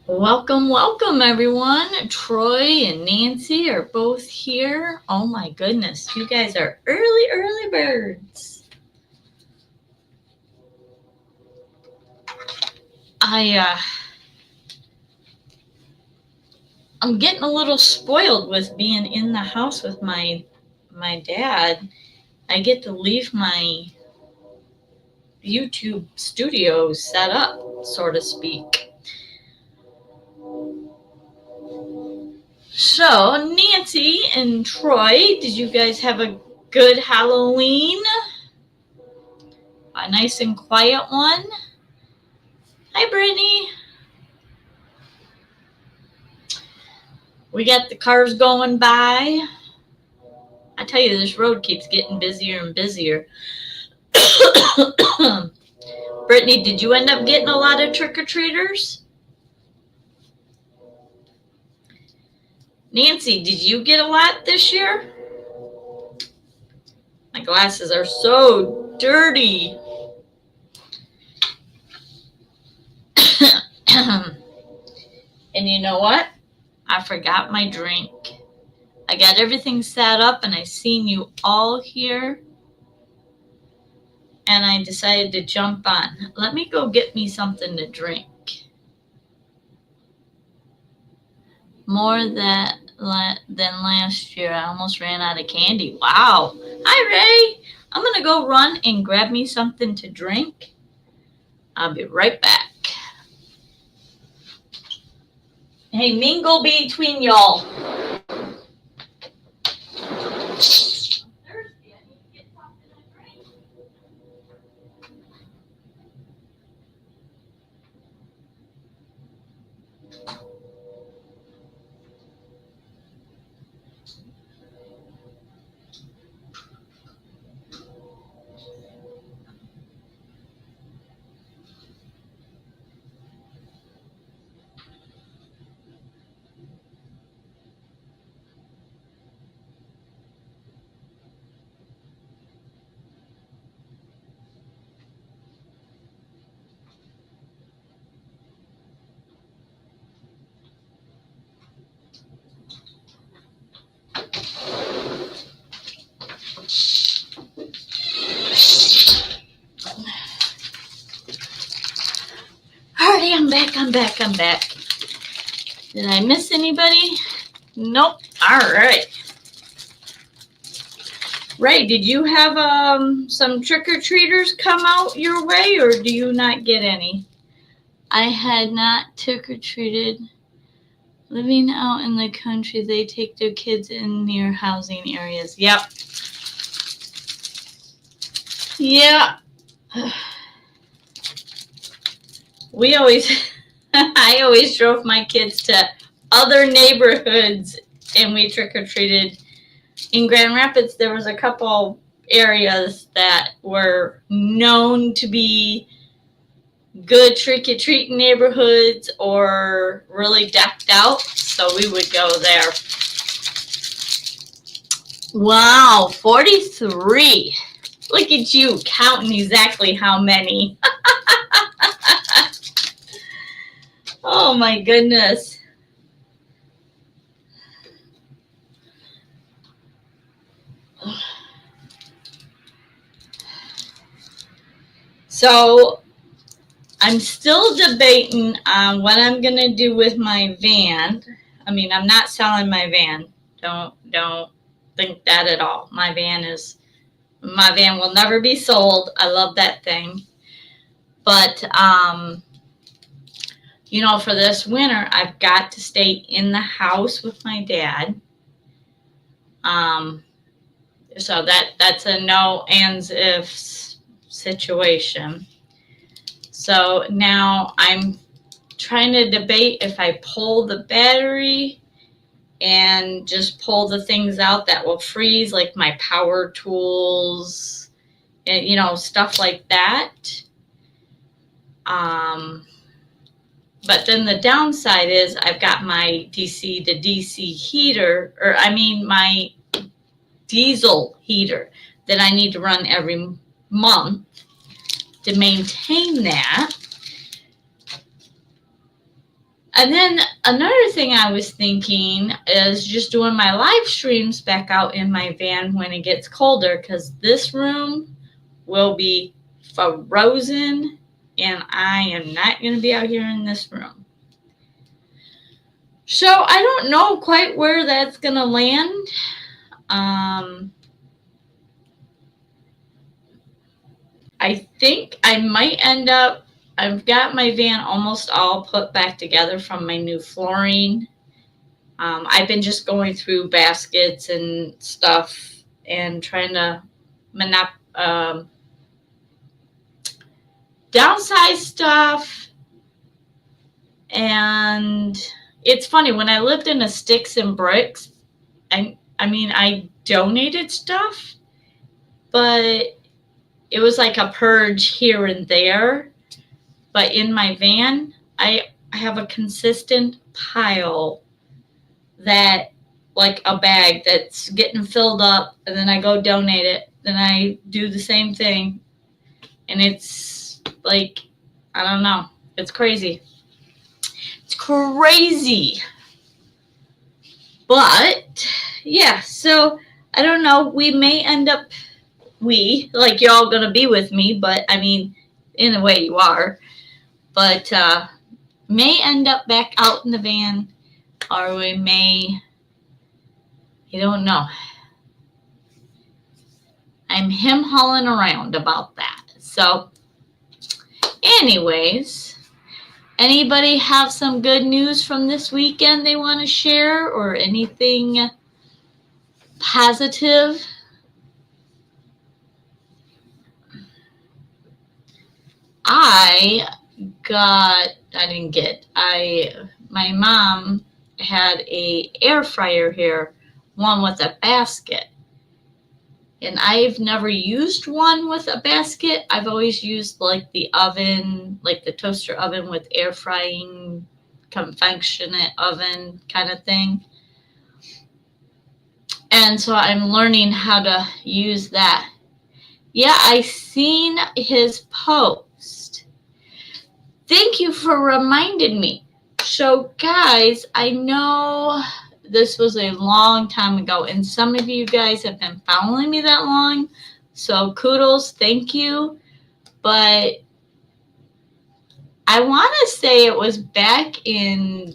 Welcome, welcome everyone. Troy and Nancy are both here. Oh my goodness, you guys are early birds. I I'm getting a little spoiled with being in the house with my dad. I get to leave my YouTube studio set up, so to speak. So, Nancy and Troy, did you guys have a good Halloween? A nice and quiet one? Hi, Brittany. We got the cars going by. I tell you, this road keeps getting busier and busier. Brittany, did you end up getting a lot of trick-or-treaters? Nancy, did you get a lot this year? My glasses are so dirty. And you know what? I forgot my drink. I got everything set up and I seen you all here. And I decided to jump on. Let me go get me something to drink. More than last year. I almost ran out of candy. Wow. Hi, Ray. I'm going to go run and grab me something to drink. I'll be right back. Hey, mingle between y'all. Alrighty, I'm back. Did I miss anybody? Nope. Alright. Ray, did you have some trick-or-treaters come out your way, or do you not get any? I had not trick-or-treated. Living out in the country, they take their kids in near housing areas. Yep. Yeah. I always drove my kids to other neighborhoods and we trick-or-treated. In Grand Rapids, there was a couple areas that were known to be good trick-or-treating neighborhoods or really decked out, so we would go there. Wow, 43. Look at you counting exactly how many. Oh my goodness. So I'm still debating on what I'm going to do with my van. I mean, I'm not selling my van. Don't think that at all. My van will never be sold. I love that thing. But you know, for this winter, I've got to stay in the house with my dad. So that's a no ands ifs situation. So now I'm trying to debate if I pull the battery and just pull the things out that will freeze, like my power tools and, you know, stuff like that. But then the downside is I've got my DC to DC heater, or I mean my diesel heater that I need to run every month to maintain that. And then another thing I was thinking is just doing my live streams back out in my van when it gets colder, because this room will be frozen and I am not going to be out here in this room. So I don't know quite where that's going to land. I think I might end up, I've got my van almost all put back together from my new flooring. I've been just going through baskets and stuff and trying to downsize stuff. And it's funny, when I lived in a sticks and bricks, I donated stuff, but it was like a purge here and there. But in my van, I have a consistent pile that, like a bag that's getting filled up, and then I go donate it. Then I do the same thing. And it's like, I don't know. It's crazy. It's crazy. But, yeah, so I don't know. We may end up, like y'all gonna be with me, but I mean, in a way you are. But may end up back out in the van, or we may, you don't know. I'm him-hauling around about that. So, anyways, anybody have some good news from this weekend they want to share, or anything positive? My mom had a air fryer here, one with a basket. And I've never used one with a basket. I've always used like the oven, like the toaster oven with air frying, conventional oven kind of thing. And so I'm learning how to use that. Yeah, I seen his post. Thank you for reminding me. So guys, I know this was a long time ago, and some of you guys have been following me that long, so kudos, thank you. But I want to say it was back in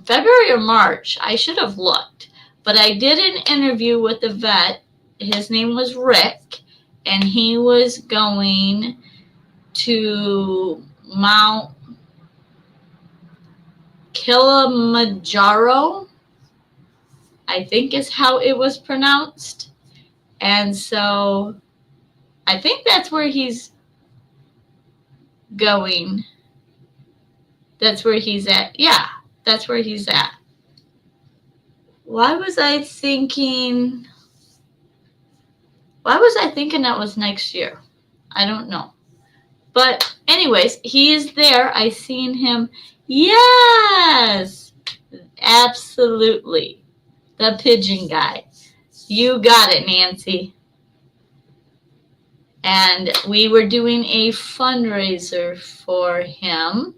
February or March. I should have looked, but I did an interview with a vet. His name was Rick, and he was going to Mount Kilimanjaro, I think is how it was pronounced. And so I think that's where he's going. That's where he's at. Yeah, that's where he's at. Why was I thinking that was next year? I don't know. But anyways, he is there. I seen him. Yes, absolutely. The pigeon guy. You got it, Nancy. And we were doing a fundraiser for him.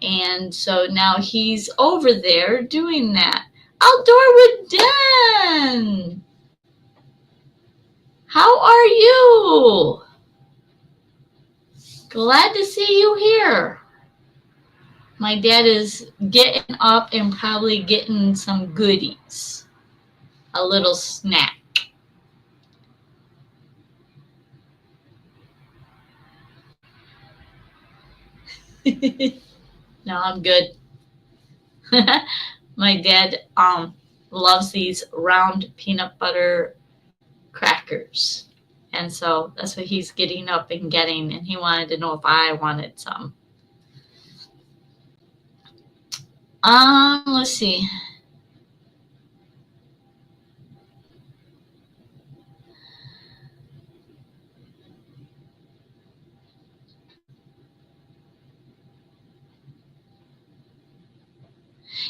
And so now he's over there doing that. Outdoor with Dan. How are you? Glad to see you here. My dad is getting up and probably getting some goodies. A little snack. No, I'm good. My dad loves these round peanut butter crackers. And so that's what he's getting up and getting. And he wanted to know if I wanted some. Let's see.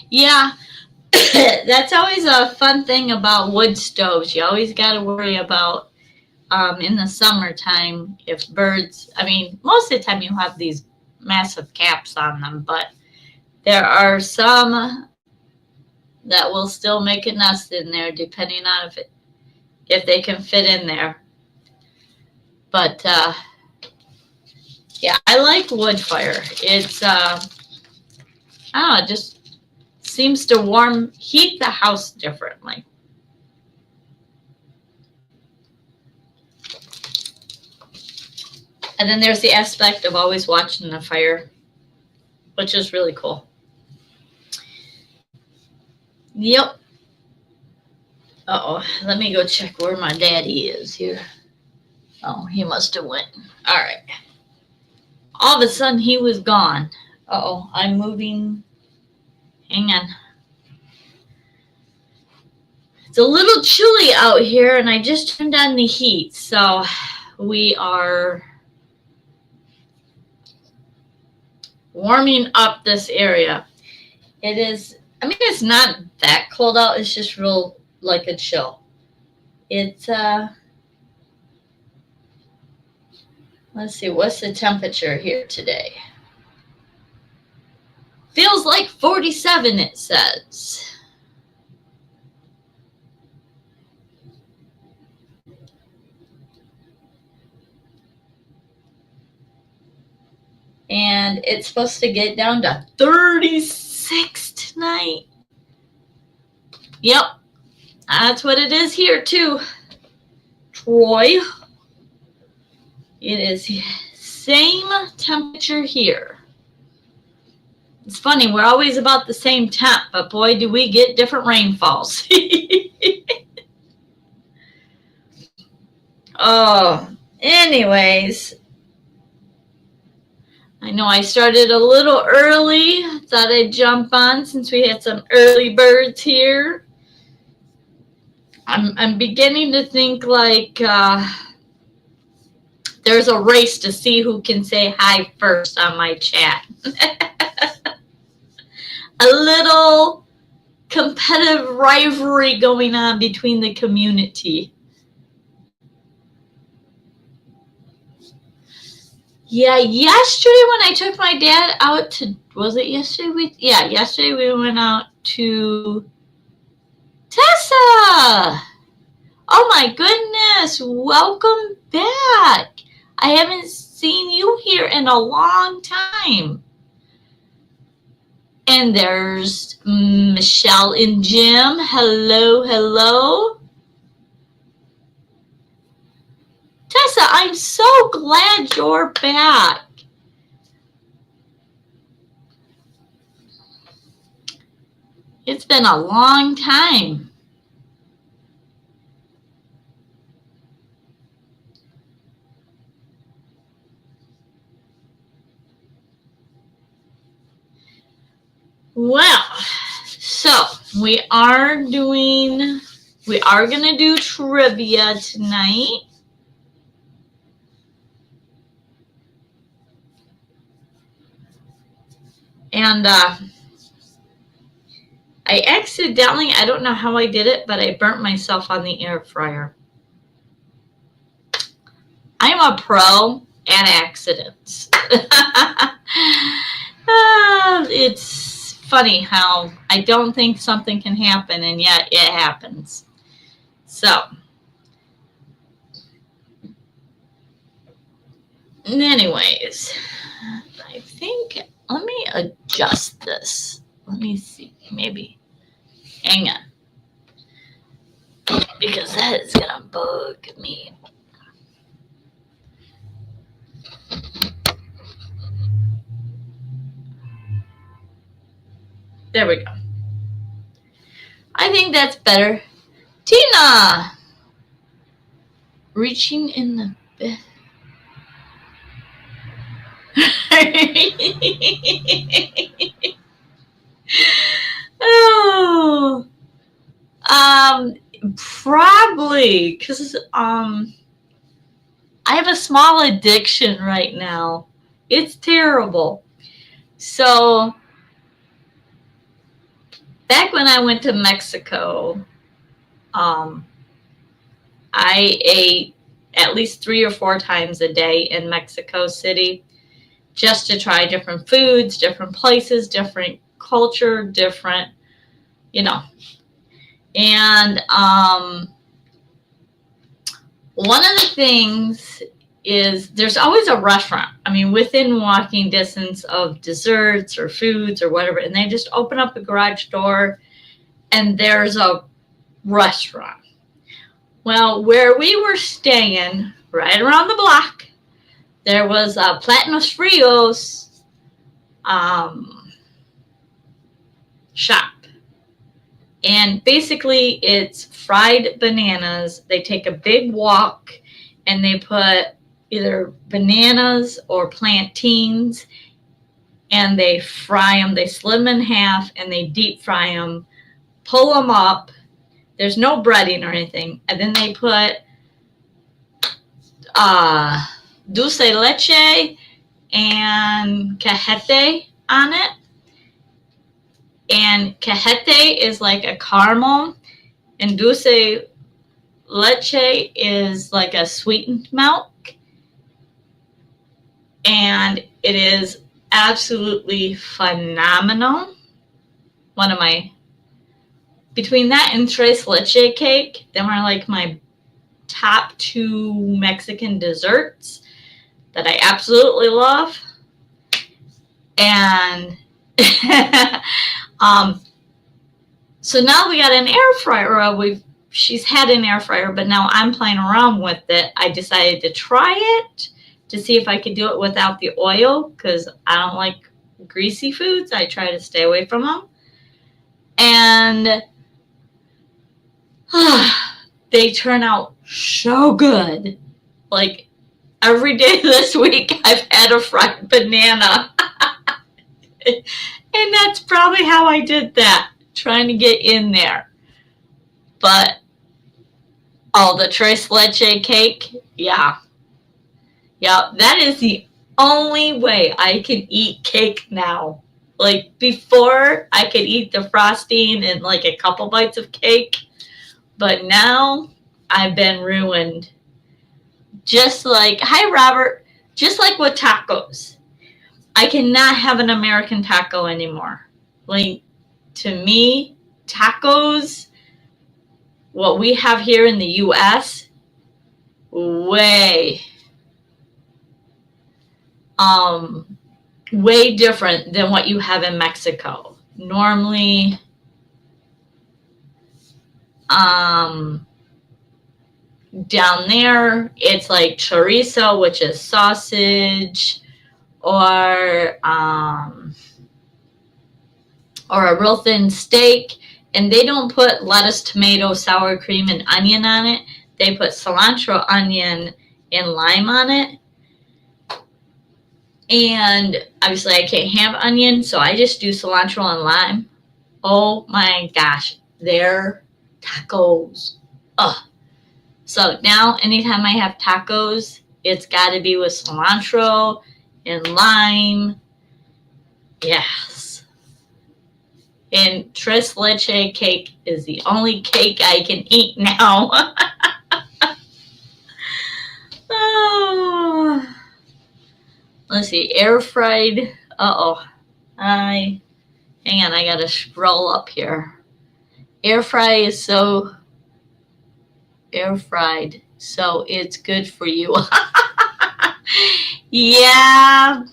Yeah, that's always a fun thing about wood stoves. You always got to worry about in the summertime, if birds, I mean, most of the time you have these massive caps on them, but there are some that will still make a nest in there, depending on if they can fit in there. But yeah, I like wood fire. It's I don't know, it just seems to heat the house differently. And then there's the aspect of always watching the fire, which is really cool. Yep. Uh-oh, let me go check where my daddy is here. Oh, he must have went. All right. All of a sudden, he was gone. Uh-oh, I'm moving. Hang on. It's a little chilly out here, and I just turned on the heat, so we are warming up this area. It is, I mean, it's not that cold out. It's just real, like a chill. It's, let's see, what's the temperature here today? Feels like 47, it says. And it's supposed to get down to 36 tonight. Yep, that's what it is here too, Troy. It is same temperature here. It's funny, we're always about the same temp, but boy, do we get different rainfalls. Oh, anyways, I know I started a little early. Thought I'd jump on since we had some early birds here. I'm beginning to think like there's a race to see who can say hi first on my chat. A little competitive rivalry going on between the community. Yeah, yesterday when I took my dad out to, was it yesterday? Yesterday we went out to Tessa. Oh my goodness, welcome back. I haven't seen you here in a long time. And there's Michelle and Jim. Hello, hello. Tessa, I'm so glad you're back. It's been a long time. Well, so we are going to do trivia tonight. And I accidentally, I don't know how I did it, but I burnt myself on the air fryer. I'm a pro at accidents. It's funny how I don't think something can happen, and yet it happens. So, anyways, I think, let me adjust this. Let me see, maybe. Hang on. Because that is going to bug me. There we go. I think that's better. Tina! Reaching in the bed. Oh. Probably because I have a small addiction right now. It's terrible. So back when I went to Mexico, I ate at least 3 or 4 times a day in Mexico City just to try different foods, different places, different culture, different, you know. And one of the things is there's always a restaurant. I mean, within walking distance of desserts or foods or whatever, and they just open up the garage door and there's a restaurant. Well, where we were staying, right around the block, there was a Platanos Frios shop. And basically, it's fried bananas. They take a big wok and they put either bananas or plantains and they fry them. They slit them in half and they deep fry them, pull them up. There's no breading or anything. And then they put dulce leche and cajete on it. And cajete is like a caramel, and dulce leche is like a sweetened milk. And it is absolutely phenomenal. One of my, between that and tres leche cake, them are like my top 2 Mexican desserts that I absolutely love. And so now we got an air fryer. She's had an air fryer, but now I'm playing around with it. I decided to try it to see if I could do it without the oil because I don't like greasy foods. I try to stay away from them. And they turn out so good. Like every day this week, I've had a fried banana. And that's probably how I did that, trying to get in there. But, the tres leche cake, yeah. Yeah, that is the only way I can eat cake now. Like, before, I could eat the frosting and, like, a couple bites of cake. But now, I've been ruined. Just like, hi, Robert. Just like with tacos. I cannot have an American taco anymore. Like, to me, tacos, what we have here in the U.S., way different than what you have in Mexico. Normally, down there, it's like chorizo, which is sausage, or a real thin steak, and they don't put lettuce, tomato, sour cream, and onion on it. They put cilantro, onion, and lime on it. And obviously I can't have onion, so I just do cilantro and lime. Oh my gosh, they're tacos. Ugh. So now anytime I have tacos, it's got to be with cilantro and lime. Yes. And tres leche cake is the only cake I can eat now. Oh. Let's see, air fried. Hang on, I gotta scroll up here. Air fried, so it's good for you. Yeah,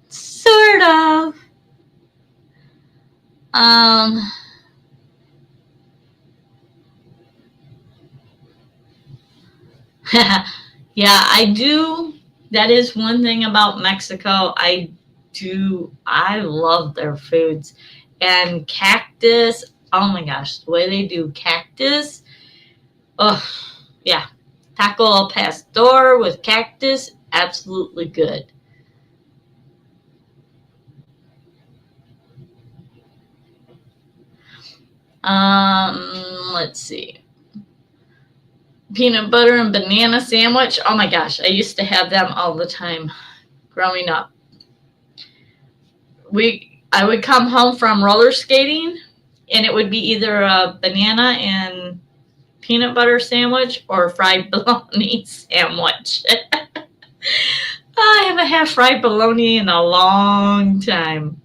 sort of. Yeah, I do. That is one thing about Mexico. I love their foods. And cactus, oh my gosh, the way they do cactus. Oh, yeah. Taco al pastor with cactus, absolutely good. Let's see. Peanut butter and banana sandwich. Oh my gosh, I used to have them all the time growing up. I would come home from roller skating, and it would be either a banana and peanut butter sandwich or fried bologna sandwich. I haven't had fried bologna in a long time.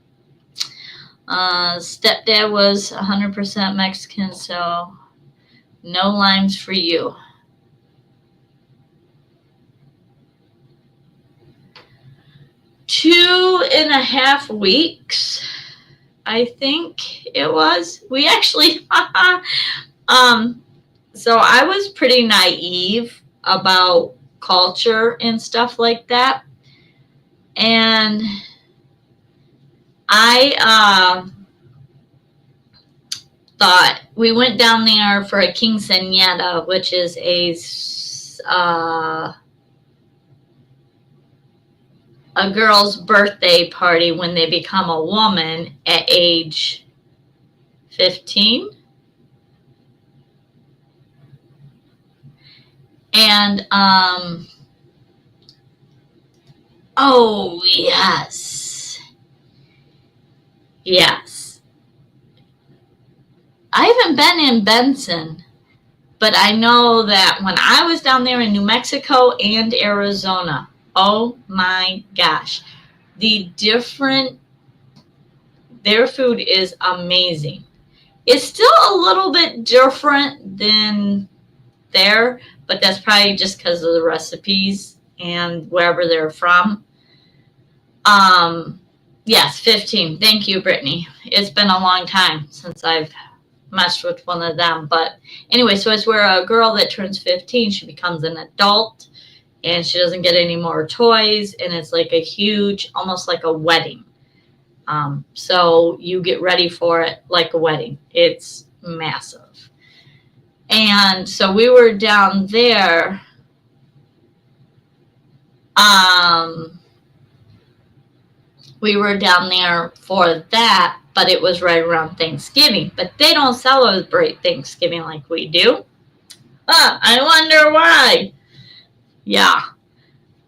Stepdad was 100% Mexican, so no limes for you. Two and a half weeks, I think it was. We actually, so I was pretty naive about culture and stuff like that. And I thought we went down there for a quinceañera, which is a girl's birthday party when they become a woman at age 15. And oh yes, yes. I haven't been in Benson, but I know that when I was down there in New Mexico and Arizona, oh my gosh, their food is amazing. It's still a little bit different than there, but that's probably just because of the recipes and wherever they're from. Yes, 15. Thank you, Brittany. It's been a long time since I've messed with one of them. But anyway, so it's where a girl that turns 15, she becomes an adult and she doesn't get any more toys. And it's like a huge, almost like a wedding. So you get ready for it like a wedding. It's massive. And so we were down there. We were down there for that, but it was right around Thanksgiving. But they don't celebrate Thanksgiving like we do. I wonder why. Yeah.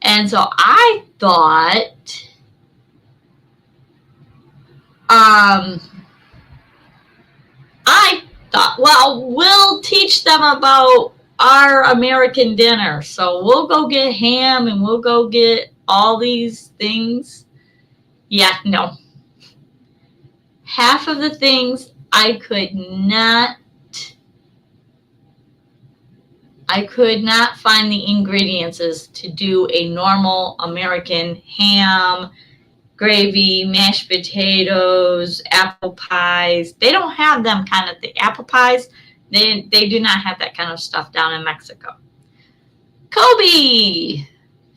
And so I thought, well, we'll teach them about our American dinner. So we'll go get ham and we'll go get all these things. Yeah, no. Half of the things I could not find the ingredients to do a normal American ham, gravy, mashed potatoes, apple pies. They don't have them kind of apple pies. They do not have that kind of stuff down in Mexico. Kobe,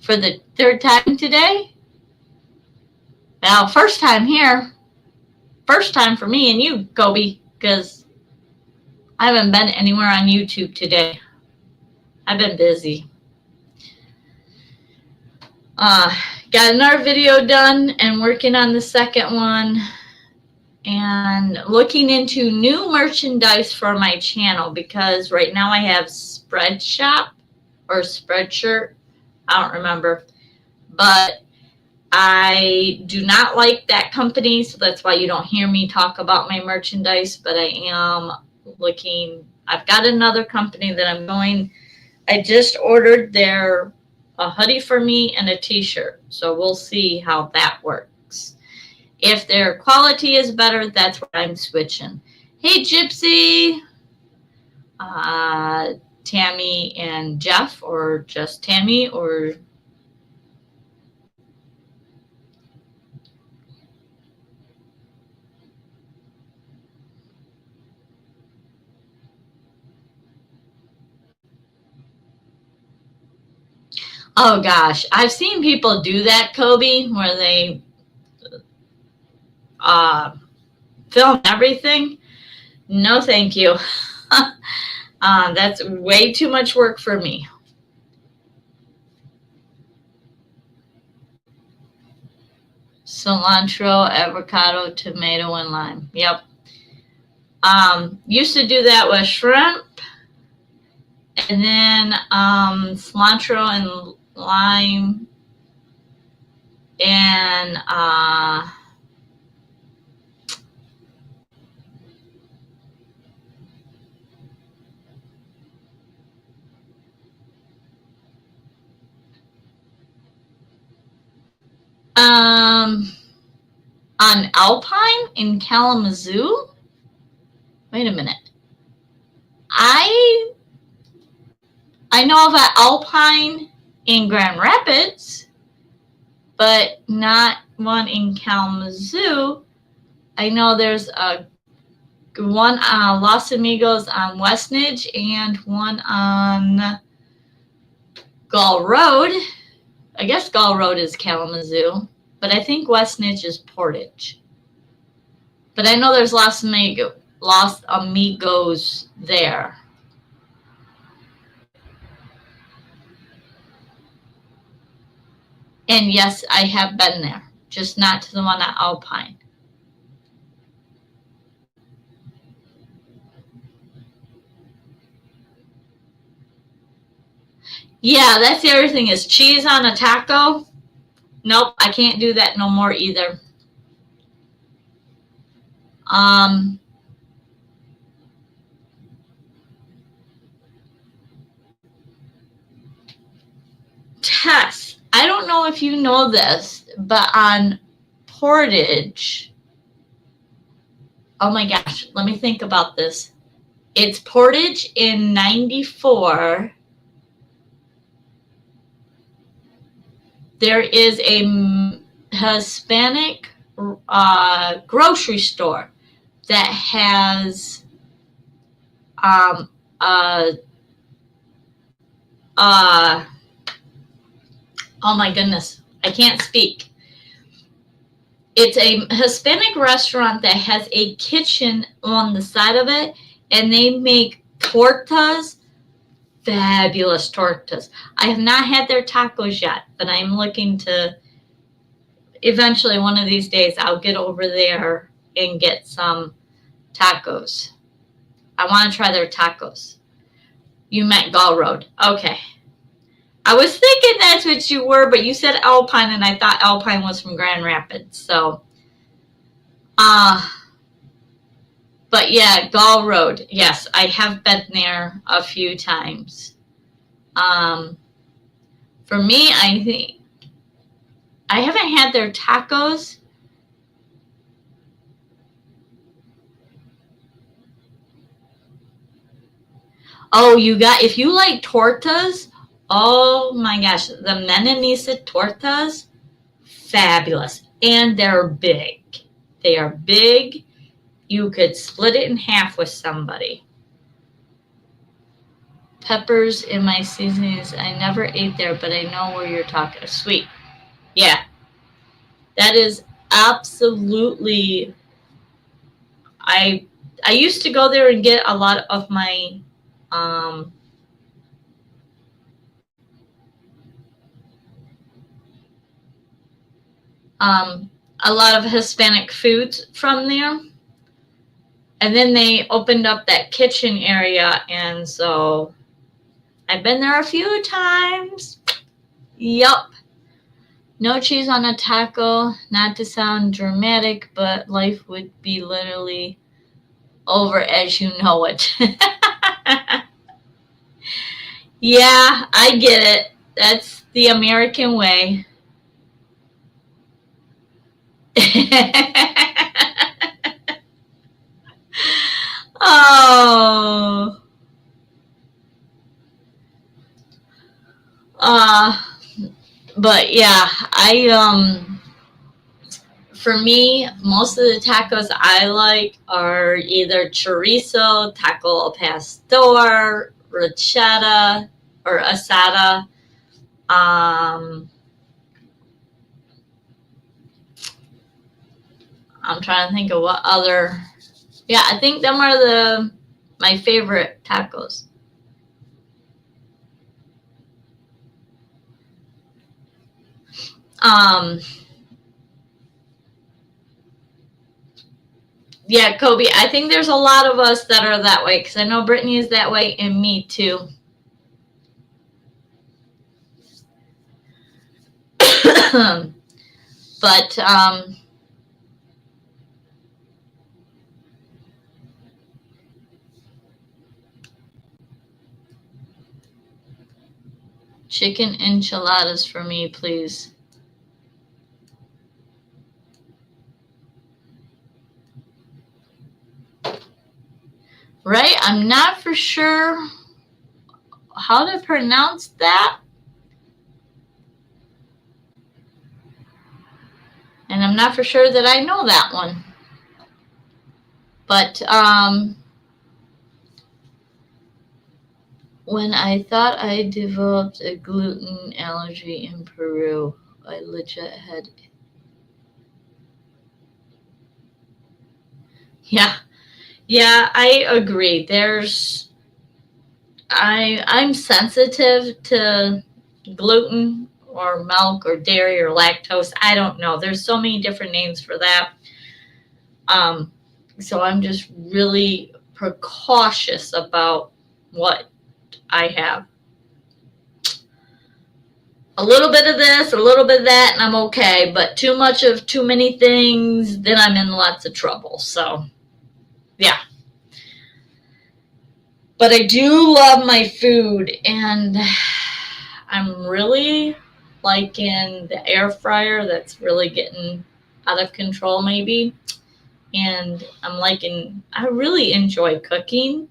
for the third time today. Well, first time here. First time for me and you, Kobe, because I haven't been anywhere on YouTube today. I've been busy. Got another video done and working on the second one and looking into new merchandise for my channel because right now I have Spreadshop or Spreadshirt. I don't remember. But I do not like that company, so that's why you don't hear me talk about my merchandise, but I am looking. I've got another company that I'm going. I just ordered a hoodie for me and a t-shirt, so we'll see how that works. If their quality is better, that's where I'm switching. Hey, Gypsy, Tammy and Jeff, or just Tammy, or oh gosh, I've seen people do that, Kobe, where they film everything. No, thank you. That's way too much work for me. Cilantro, avocado, tomato, and lime. Yep. Used to do that with shrimp, and then cilantro and lime, and On Alpine in Kalamazoo? Wait a minute. I know of an Alpine in Grand Rapids, but not one in Kalamazoo. I know there's one on Los Amigos on Westnedge and one on Gull Road. I guess Gull Road is Kalamazoo, but I think Westnedge is Portage. But I know there's Los Amigos there. And yes, I have been there, just not to the one at Alpine. Yeah, that's the other thing is cheese on a taco. Nope, I can't do that no more either. Tess, I don't know if you know this, but on Portage, oh my gosh, let me think about this. It's Portage in 94. There is a Hispanic grocery store that has oh my goodness, I can't speak. It's a Hispanic restaurant that has a kitchen on the side of it, and they make tortas, fabulous tortas. I have not had their tacos yet, but I'm looking to, eventually one of these days, I'll get over there and get some tacos. I want to try their tacos. You meant Gull Road. Okay. I was thinking that's what you were, but you said Alpine, and I thought Alpine was from Grand Rapids. So, but yeah, Gull Road. Yes, I have been there a few times. For me, I think I haven't had their tacos. Oh, if you like tortas, oh my gosh, the Menonisa tortas, fabulous. And they're big. They are big. You could split it in half with somebody. Peppers in my seasonings. I never ate there, but I know where you're talking. Sweet. Yeah. That is absolutely. I used to go there and get a lot of my a lot of Hispanic foods from there. And then they opened up that kitchen area, and so I've been there a few times. Yup. No cheese on a taco, not to sound dramatic, but life would be literally over as you know it. Yeah, I get it. That's the American way. Oh. But yeah, for me, most of the tacos I like are either chorizo, taco al pastor, racheta, or asada. I'm trying to think of what other. Yeah, I think them are my favorite tacos. Yeah, Kobe, I think there's a lot of us that are that way, because I know Brittany is that way, and me too. But chicken enchiladas for me, please. right? I'm not for sure how to pronounce that. And I'm not for sure that I know that one. But when I thought I developed a gluten allergy in Peru, I legit had. Yeah, yeah, I agree. I'm sensitive to gluten or milk or dairy or lactose. I don't know. There's so many different names for that. Um, so I'm just really precautious about what I have. A little bit of this, a little bit of that, and I'm okay. But too much of too many things, then I'm in lots of trouble. So, yeah. But I do love my food, and I'm really liking the air fryer that's really getting out of control, maybe. And I really enjoy cooking.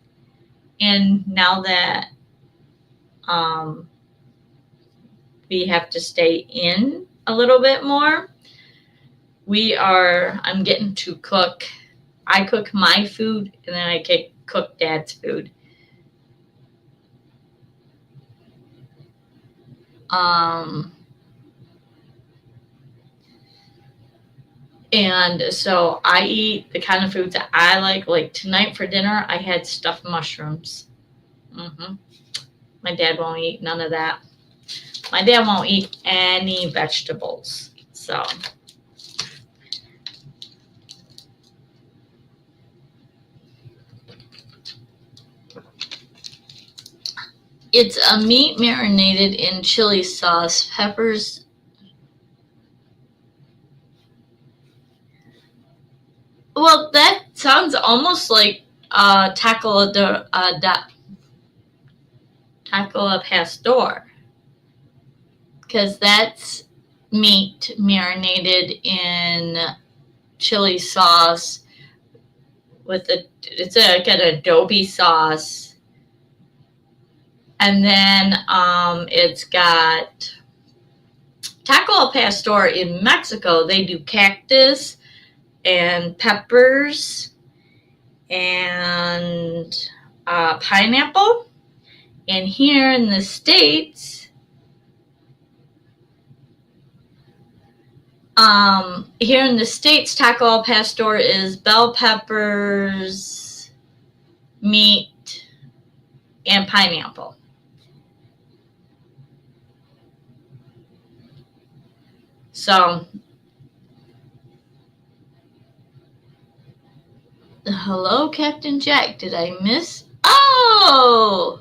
And now that um, we have to stay in a little bit more, I'm getting to cook. I cook my food, and then I cook Dad's food. And so I eat the kind of foods that I like. Like tonight for dinner, I had stuffed mushrooms. My dad won't eat none of that. My dad won't eat any vegetables. So it's a meat marinated in chili sauce, peppers. Well, that sounds almost like taco al pastor, because that's meat marinated in chili sauce it's like an adobe sauce, and then it's got taco al pastor in Mexico. They do cactus and peppers and pineapple. And here in the States, taco al pastor is bell peppers, meat, and pineapple. So, hello, Captain Jack. Did I miss? Oh!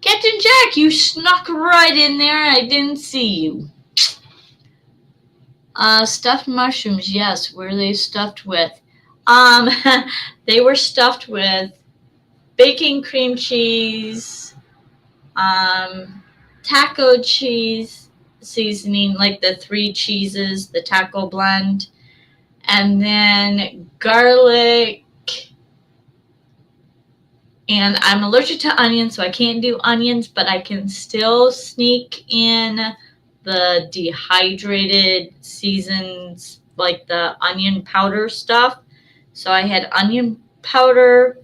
Captain Jack, you snuck right in there. I didn't see you. Stuffed mushrooms, yes. Were they stuffed with? They were stuffed with bacon cream cheese, taco cheese seasoning, like the 3 cheeses, the taco blend, and then garlic. And I'm allergic to onions, so I can't do onions, but I can still sneak in the dehydrated seasons, like the onion powder stuff. So I had onion powder,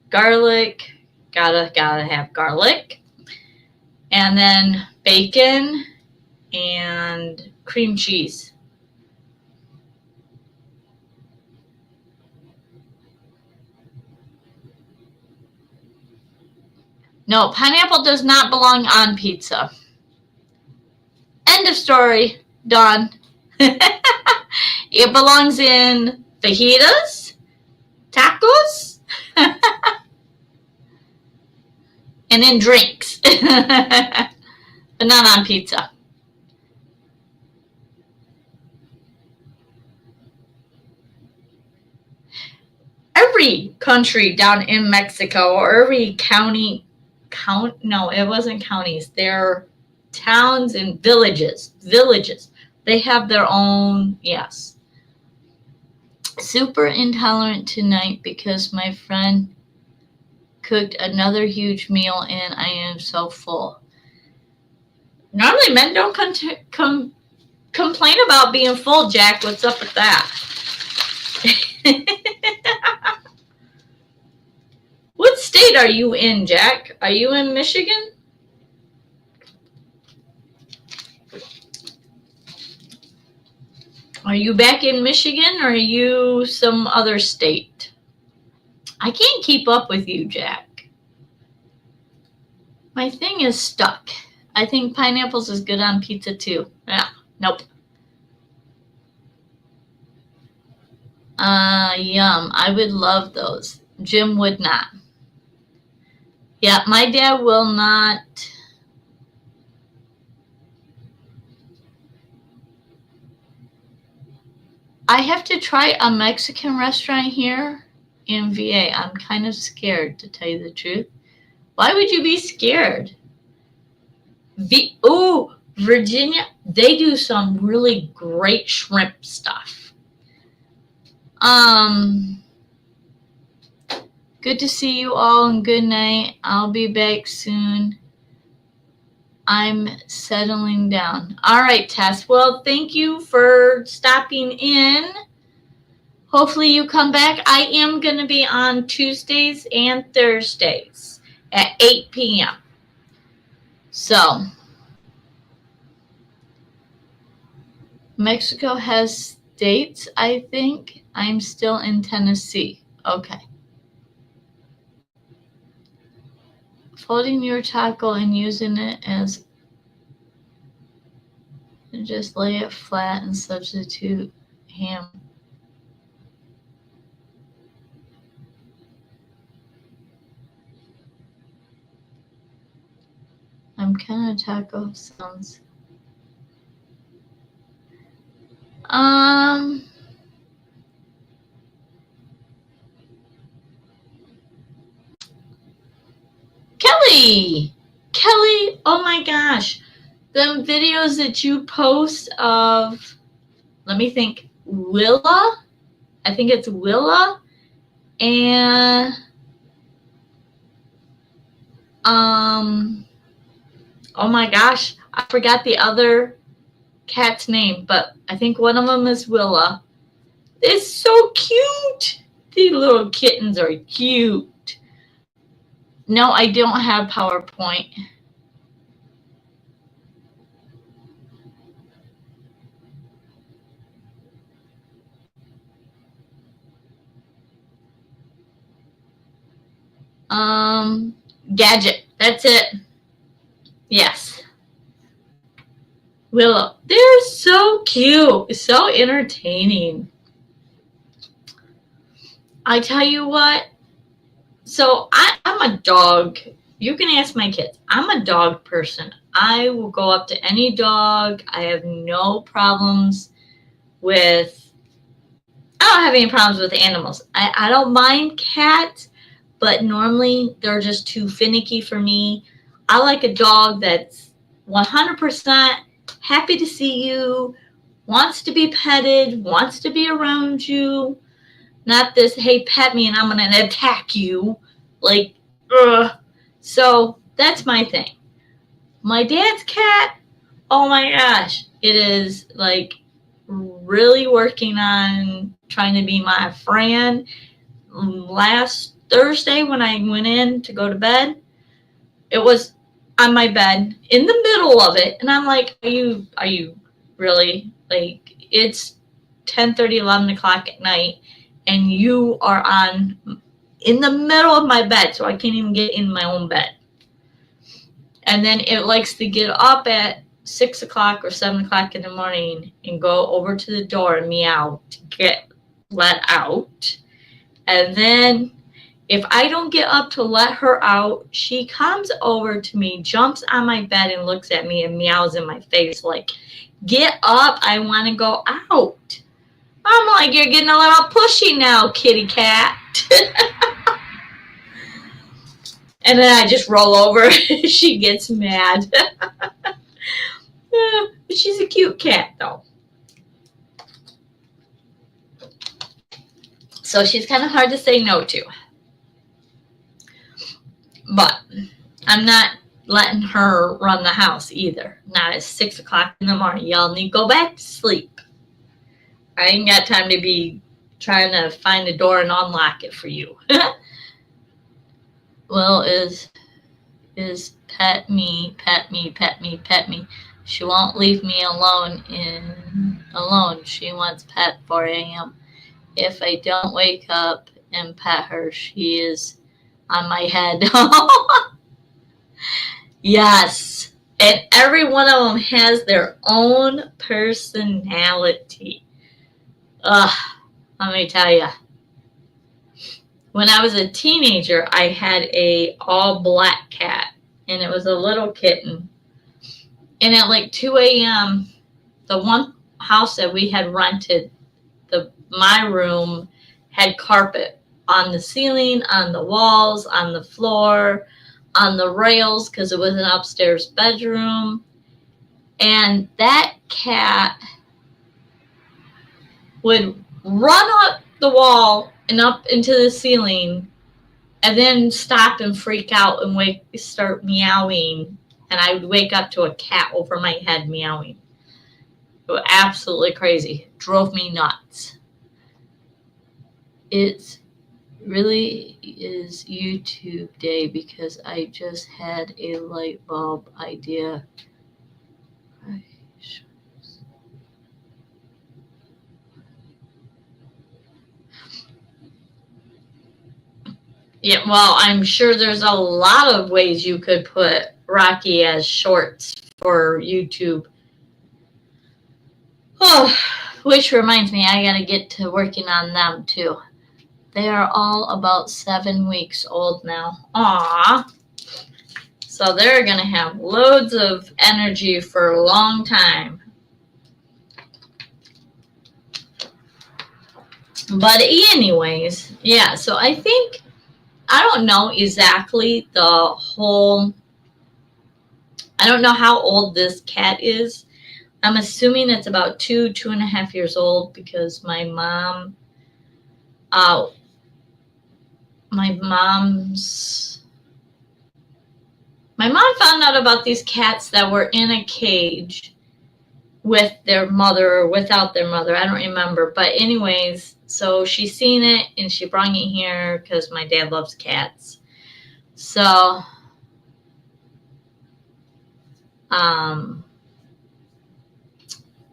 garlic, gotta have garlic, and then bacon and cream cheese. No, pineapple does not belong on pizza. End of story. Done. It belongs in fajitas, tacos, and in drinks. But not on pizza. Every country down in Mexico, or every county, no, it wasn't counties. They're towns and villages. They have their own, yes. Super intolerant tonight because my friend cooked another huge meal and I am so full. Normally men don't complain about being full, Jack. What's up with that? What state are you in, Jack? Are you in Michigan? Are you back in Michigan or are you some other state? I can't keep up with you, Jack. My thing is stuck. I think pineapples is good on pizza too. Yeah, nope. Yum. I would love those. Jim would not. Yeah, my dad will not. I have to try a Mexican restaurant here in VA. I'm kind of scared, to tell you the truth. Why would you be scared? Oh, Virginia, they do some really great shrimp stuff. Good to see you all and good night. I'll be back soon. I'm settling down. All right, Tess. Well, thank you for stopping in. Hopefully you come back. I am going to be on Tuesdays and Thursdays at 8 p.m. So, Mexico has states, I think. I'm still in Tennessee. Okay. Folding your taco and using it as just lay it flat and substitute ham. I'm kind of taco sounds. Kelly, oh my gosh. The videos that you post of, let me think, Willa? I think it's Willa. And, oh my gosh, I forgot the other cat's name, but I think one of them is Willa. It's so cute. These little kittens are cute. No, I don't have PowerPoint. Gadget. That's it. Yes. Willow. They're so cute. So entertaining. I tell you what. So I'm a dog. You can ask my kids. I'm a dog person. I will go up to any dog. I have no problems with, I don't have any problems with animals. I don't mind cats, but normally they're just too finicky for me. I like a dog that's 100% happy to see you, wants to be petted, wants to be around you. Not this, hey, pet me and I'm going to attack you. Like, ugh. So that's my thing. My dad's cat, oh my gosh, it is like really working on trying to be my friend. Last Thursday when I went in to go to bed, it was on my bed in the middle of it. And I'm like, are you really? Like, it's 10:30, 11 o'clock at night. And you are in the middle of my bed, so I can't even get in my own bed. And then it likes to get up at 6 o'clock or 7 o'clock in the morning and go over to the door and meow to get let out. And then if I don't get up to let her out, she comes over to me, jumps on my bed and looks at me and meows in my face like, get up, I want to go out. I'm like, you're getting a little pushy now, kitty cat. And then I just roll over. She gets mad. But she's a cute cat, though. So she's kind of hard to say no to. But I'm not letting her run the house either. Not at 6 o'clock in the morning. Y'all need to go back to sleep. I ain't got time to be trying to find a door and unlock it for you. Well, is pet me. She won't leave me alone. She wants pet 4 a.m. If I don't wake up and pet her, she is on my head. Yes. And every one of them has their own personality. Ugh, let me tell you. When I was a teenager, I had a all black cat, and it was a little kitten. And at like 2 a.m., the one house that we had rented, my room had carpet on the ceiling, on the walls, on the floor, on the rails, because it was an upstairs bedroom. And that cat would run up the wall and up into the ceiling and then stop and freak out and start meowing. And I would wake up to a cat over my head meowing. It was absolutely crazy. Drove me nuts. It really is YouTube day because I just had a light bulb idea. Yeah, well, I'm sure there's a lot of ways you could put Rocky as shorts for YouTube. Oh, which reminds me, I gotta get to working on them too. They are all about 7 weeks old now. Aww. So they're gonna have loads of energy for a long time. But anyways, yeah, so I think, I don't know exactly I don't know how old this cat is. I'm assuming it's about 2.5 years old because my mom found out about these cats that were in a cage with their mother or without their mother. I don't remember. But anyways, so she seen it and she brought it here because my dad loves cats. So,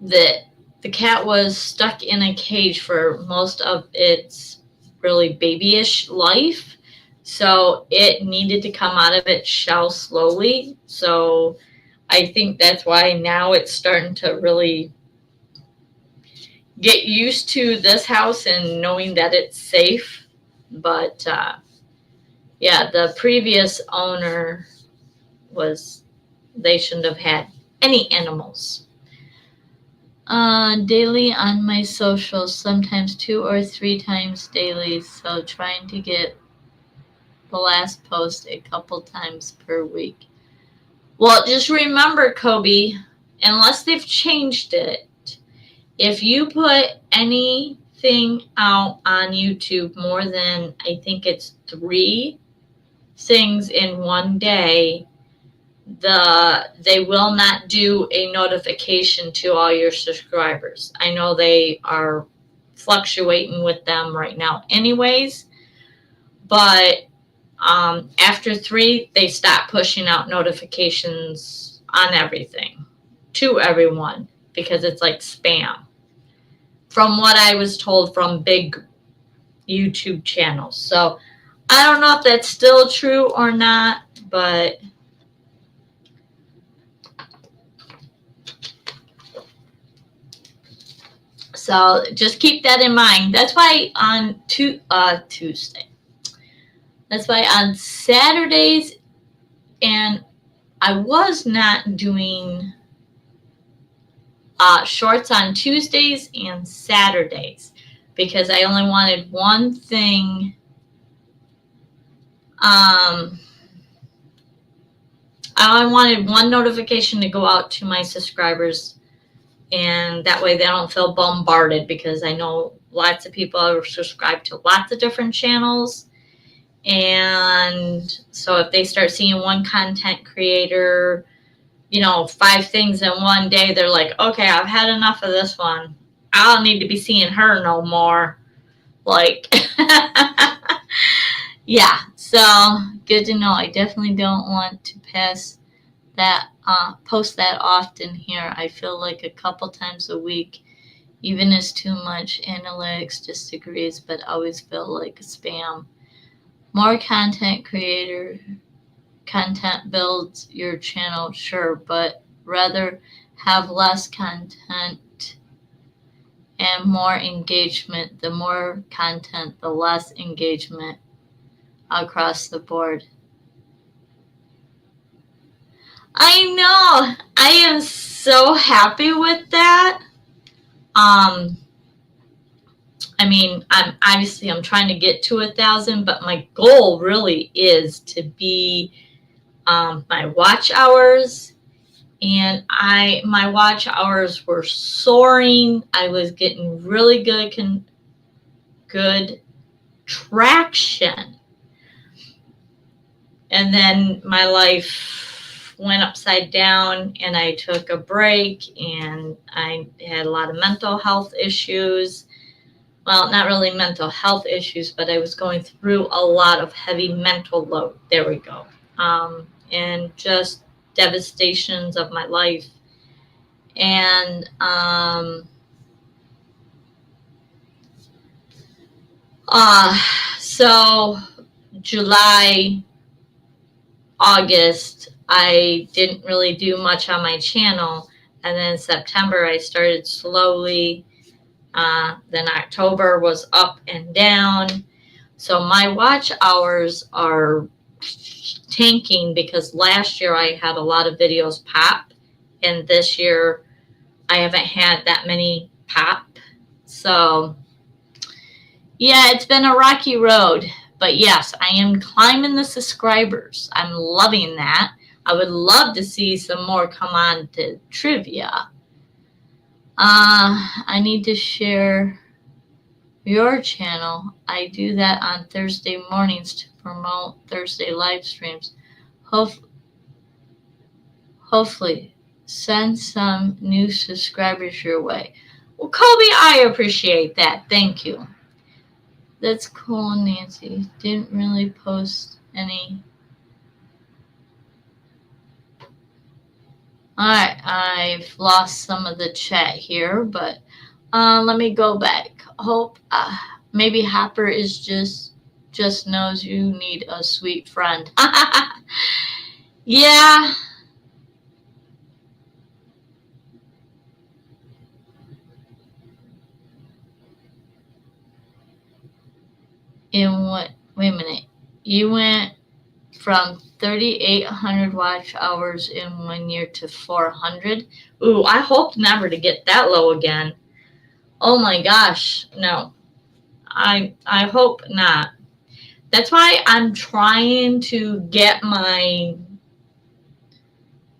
the cat was stuck in a cage for most of its really babyish life. So it needed to come out of its shell slowly. So I think that's why now it's starting to really get used to this house and knowing that it's safe. But yeah, the previous owner they shouldn't have had any animals. Daily on my socials, sometimes 2 or 3 times daily. So trying to get the last post a couple times per week. Well, just remember, Kobe, unless they've changed it, if you put anything out on YouTube more than, I think it's 3 things in one day, they will not do a notification to all your subscribers. I know they are fluctuating with them right now anyways, but after 3, they stop pushing out notifications on everything to everyone because it's like spam. From what I was told from big YouTube channels. So I don't know if that's still true or not, but so just keep that in mind. That's why on Tuesday. That's why on Saturdays, and I was not doing shorts on Tuesdays and Saturdays because I only wanted one thing. I only wanted one notification to go out to my subscribers, and that way they don't feel bombarded because I know lots of people are subscribed to lots of different channels. And so if they start seeing one content creator, 5 things in one day, they're like, okay, I've had enough of this one. I don't need to be seeing her no more. Like, yeah, so good to know. I definitely don't want to post that often here. I feel like a couple times a week even is too much. Analytics disagrees, but always feel like spam. More content builds your channel, sure, but rather have less content and more engagement. The more content, the less engagement across the board. I know. I am so happy with that. I mean, I'm trying to get to 1,000, but my goal really is to be my watch hours. And my watch hours were soaring. I was getting really good traction. And then my life went upside down, and I took a break, and I had a lot of mental health issues. Well, not really mental health issues, but I was going through a lot of heavy mental load. There we go. And just devastations of my life. And so July, August, I didn't really do much on my channel. And then September, I started slowly. Then October was up and down. So my watch hours are tanking because last year I had a lot of videos pop, and this year I haven't had that many pop. So yeah, it's been a rocky road, but yes, I am climbing the subscribers. I'm loving that. I would love to see some more come on to trivia. I need to share your channel. I do that on Thursday mornings to promote Thursday live streams. Hopefully, send some new subscribers your way. Well, Kobe, I appreciate that. Thank you. That's cool, Nancy. Didn't really post any. Alright, I've lost some of the chat here, but let me go back. Hope maybe Hopper is just knows you need a sweet friend. Yeah. In what? Wait a minute. You went from 3,800 watch hours in 1 year to 400. Ooh, I hope never to get that low again. Oh my gosh, no. I hope not. That's why I'm trying to get my.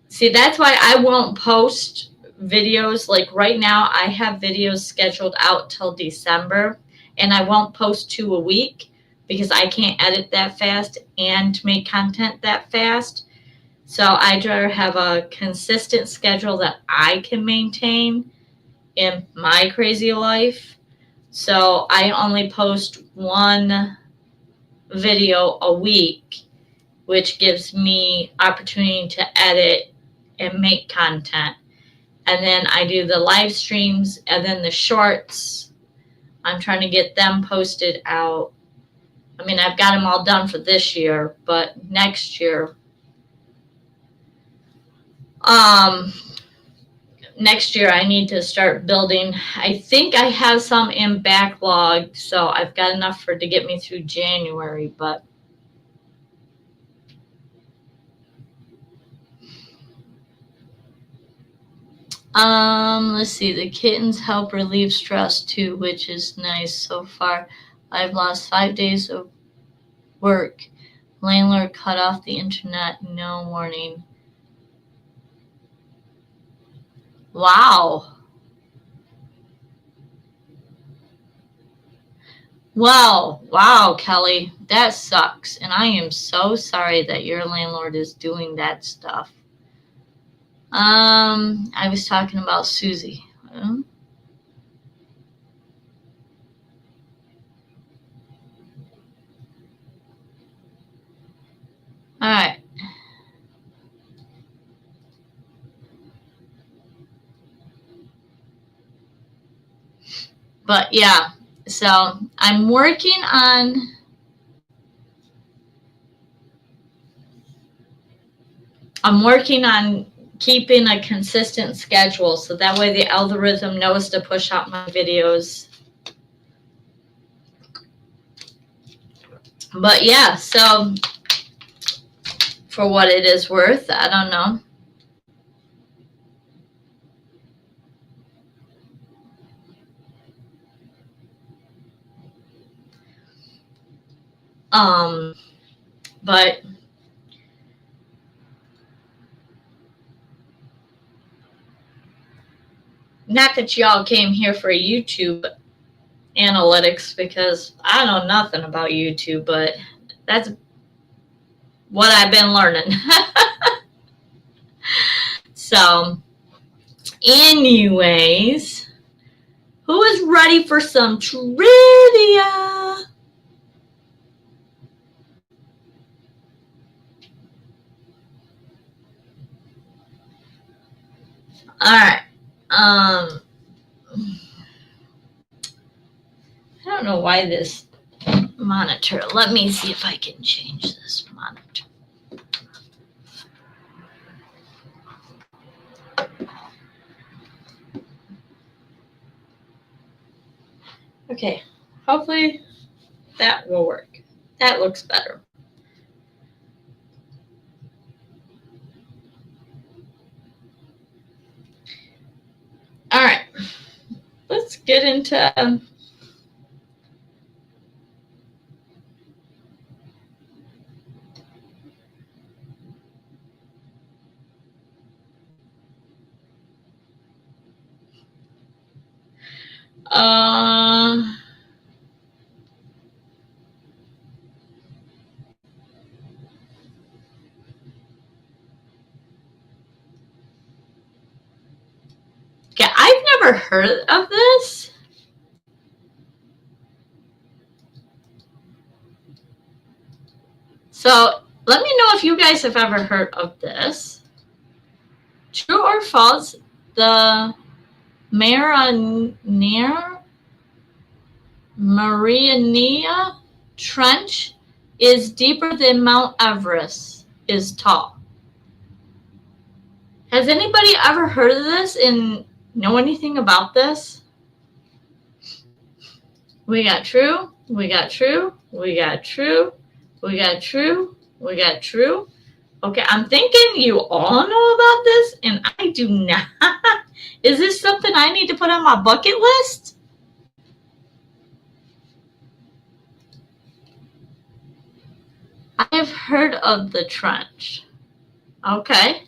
See, that's why I won't post videos. Like right now, I have videos scheduled out till December, and I won't post 2 a week because I can't edit that fast and make content that fast. So I'd rather have a consistent schedule that I can maintain in my crazy life. So I only post 1 video a week, which gives me opportunity to edit and make content. And then I do the live streams and then the shorts. I'm trying to get them posted out. I mean, I've got them all done for this year, but next year, I need to start building. I think I have some in backlog, so I've got enough to get me through January, but let's see. The kittens help relieve stress too, which is nice. So far, I've lost 5 days of work. Landlord cut off the internet, no warning. Wow. Wow, wow, Kelly, that sucks. And I am so sorry that your landlord is doing that stuff. I was talking about Suzy. All right. But yeah, so I'm working on keeping a consistent schedule so that way the algorithm knows to push out my videos. But yeah, so for what it is worth, I don't know. But not that y'all came here for YouTube analytics because I know nothing about YouTube, but that's what I've been learning. So, anyways, who is ready for some trivia? All right. I don't know why this monitor. Let me see if I can change this monitor. Okay. Hopefully that will work. That looks better. All right. Let's get into okay, I've never heard of this. So let me know if you guys have ever heard of this. True or false, the Mariana Trench is deeper than Mount Everest is tall. Has anybody ever heard of this and know anything about this? We got true, we got true, we got true, we got true, we got true. Okay, I'm thinking you all know about this and I do not. Is this something I need to put on my bucket list? I have heard of the trench. Okay.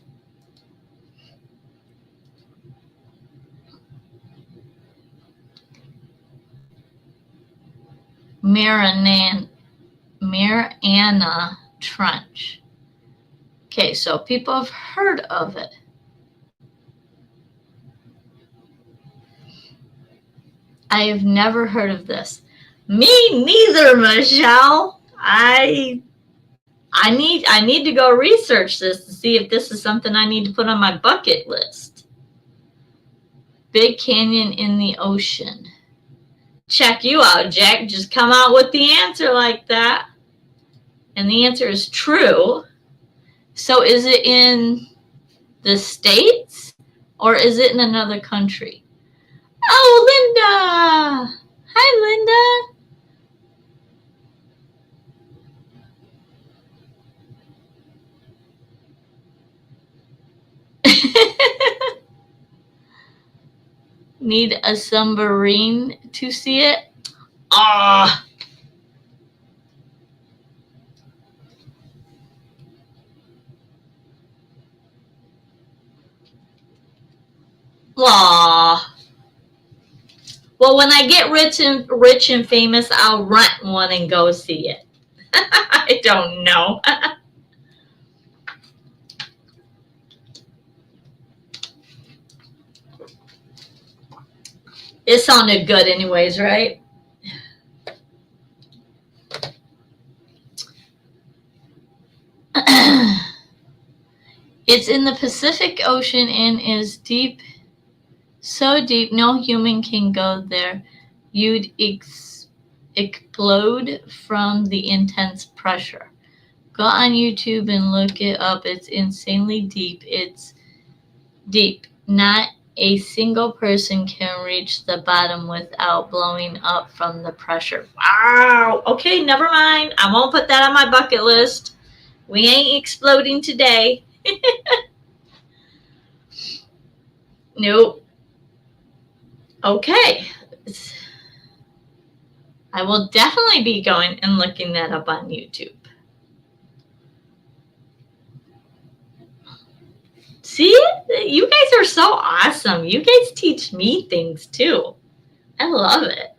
Mariana Trench. Okay, so people have heard of it. I have never heard of this. Me neither, Michelle. I need to go research this to see if this is something I need to put on my bucket list. Big canyon in the ocean. Check you out, Jack. Just come out with the answer like that. And the answer is true. So is it in the States or is it in another country? Oh, Linda. Hi, Linda. Need a submarine to see it? Ah. Aw. Well, when I get rich and famous, I'll rent one and go see it. I don't know. It sounded good anyways, right? It's in the Pacific Ocean and is deep, so deep no human can go there. You'd explode from the intense pressure. Go on YouTube and look it up. It's insanely deep. It's deep. Not a single person can reach the bottom without blowing up from the pressure. Wow. Okay, never mind. I won't put that on my bucket list. We ain't exploding today. Nope. Okay. I will definitely be going and looking that up on YouTube. See? You guys are so awesome. You guys teach me things too. I love it.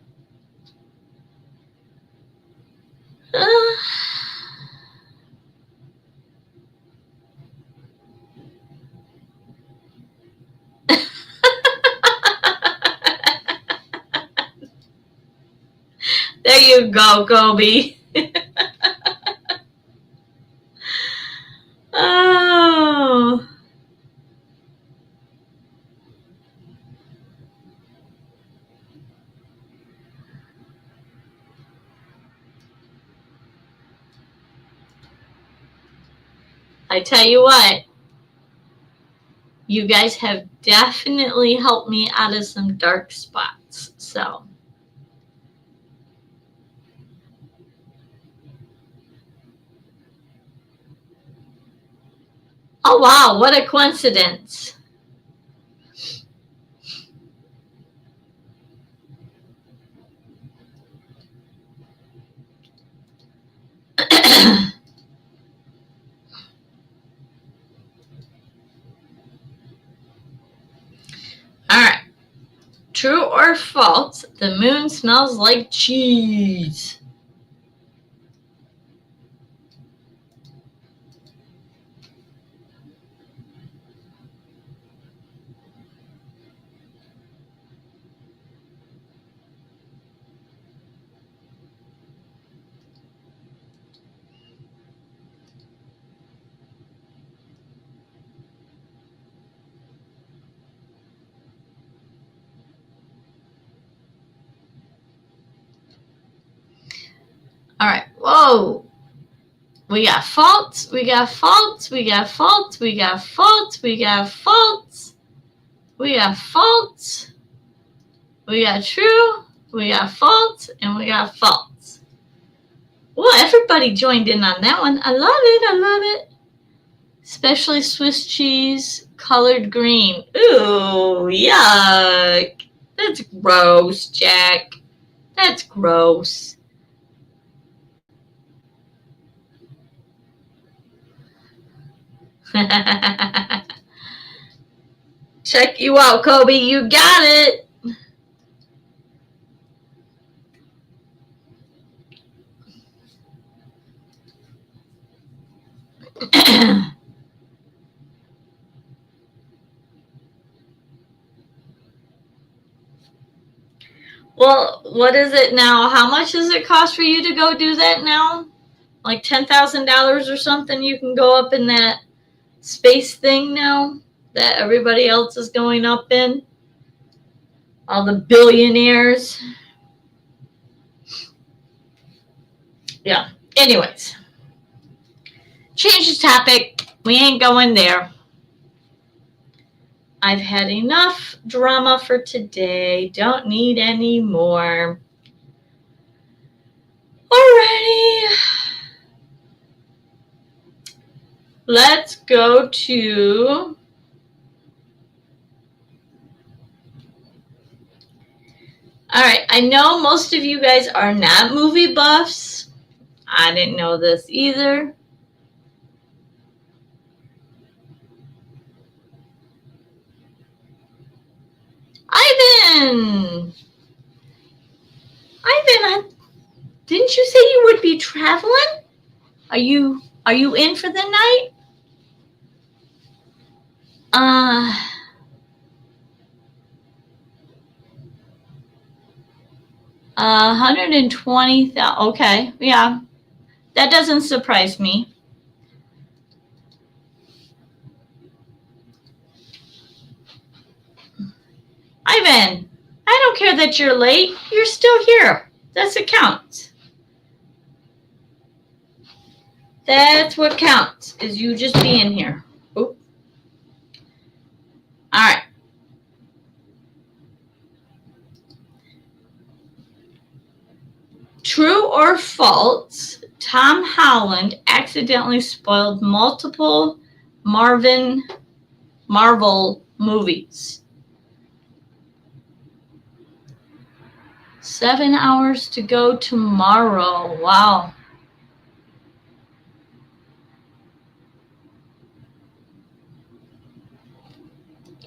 There you go, Kobe. Oh. I tell you what, you guys have definitely helped me out of some dark spots. So. Oh, wow, what a coincidence. All right. True or false, the moon smells like cheese. All right. Whoa. We got false. We got false. We got false. We got false. We got false. We got false. We got true. We got false. And we got false. Well, everybody joined in on that one. I love it. I love it. Especially Swiss cheese colored green. Ooh, yuck. That's gross, Jack. That's gross. Check you out, Kobe. You got it. Well, what is it now? How much does it cost for you to go do that now? Like $10,000 or something? You can go up in that space thing now that everybody else is going up in? All the billionaires. Yeah. Anyways. Change the topic. We ain't going there. I've had enough drama for today. Don't need any more. Alrighty. Let's go to Alright, I know most of you guys are not movie buffs. I didn't know this either. Ivan! Ivan, didn't you say you would be traveling? Are you in for the night? 120,000. Okay, yeah, that doesn't surprise me. Ivan, I don't care that you're late. You're still here. That's what counts. That's what counts, is you just being here. Oop. All right. True or false, Tom Holland accidentally spoiled multiple Marvel movies. 7 hours to go tomorrow. Wow.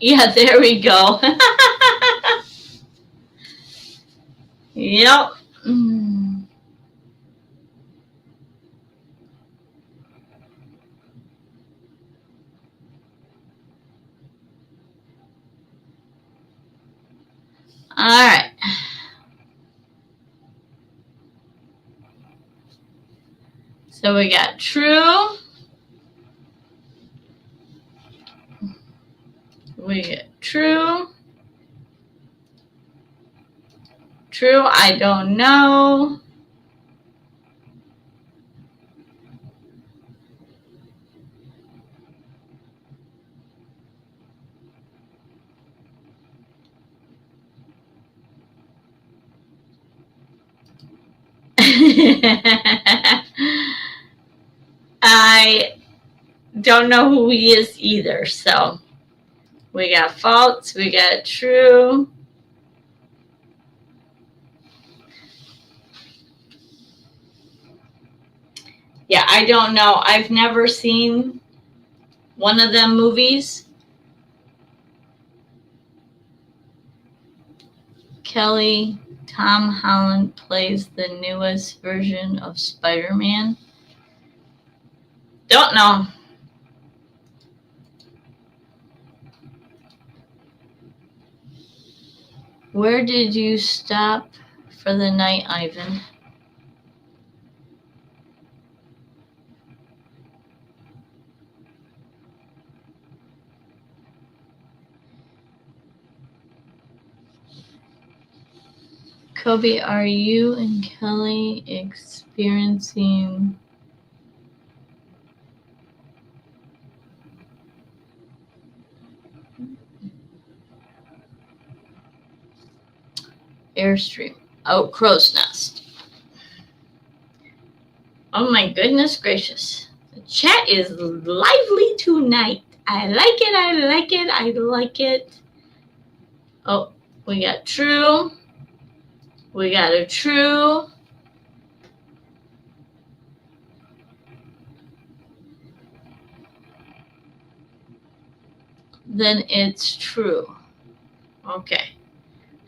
Yeah, there we go. Yep. All right. So we got true. We get true. True, I don't know. I don't know who he is either. So we got false, we got true. Yeah, I don't know. I've never seen one of them movies. Kelly, Tom Holland plays the newest version of Spider-Man. Don't know. Where did you stop for the night, Ivan? Kobe, are you and Kelly experiencing Airstream? Oh, crow's nest. Oh my goodness gracious. The chat is lively tonight. I like it, I like it, I like it. Oh, we got true. We got a true. Then it's true. Okay.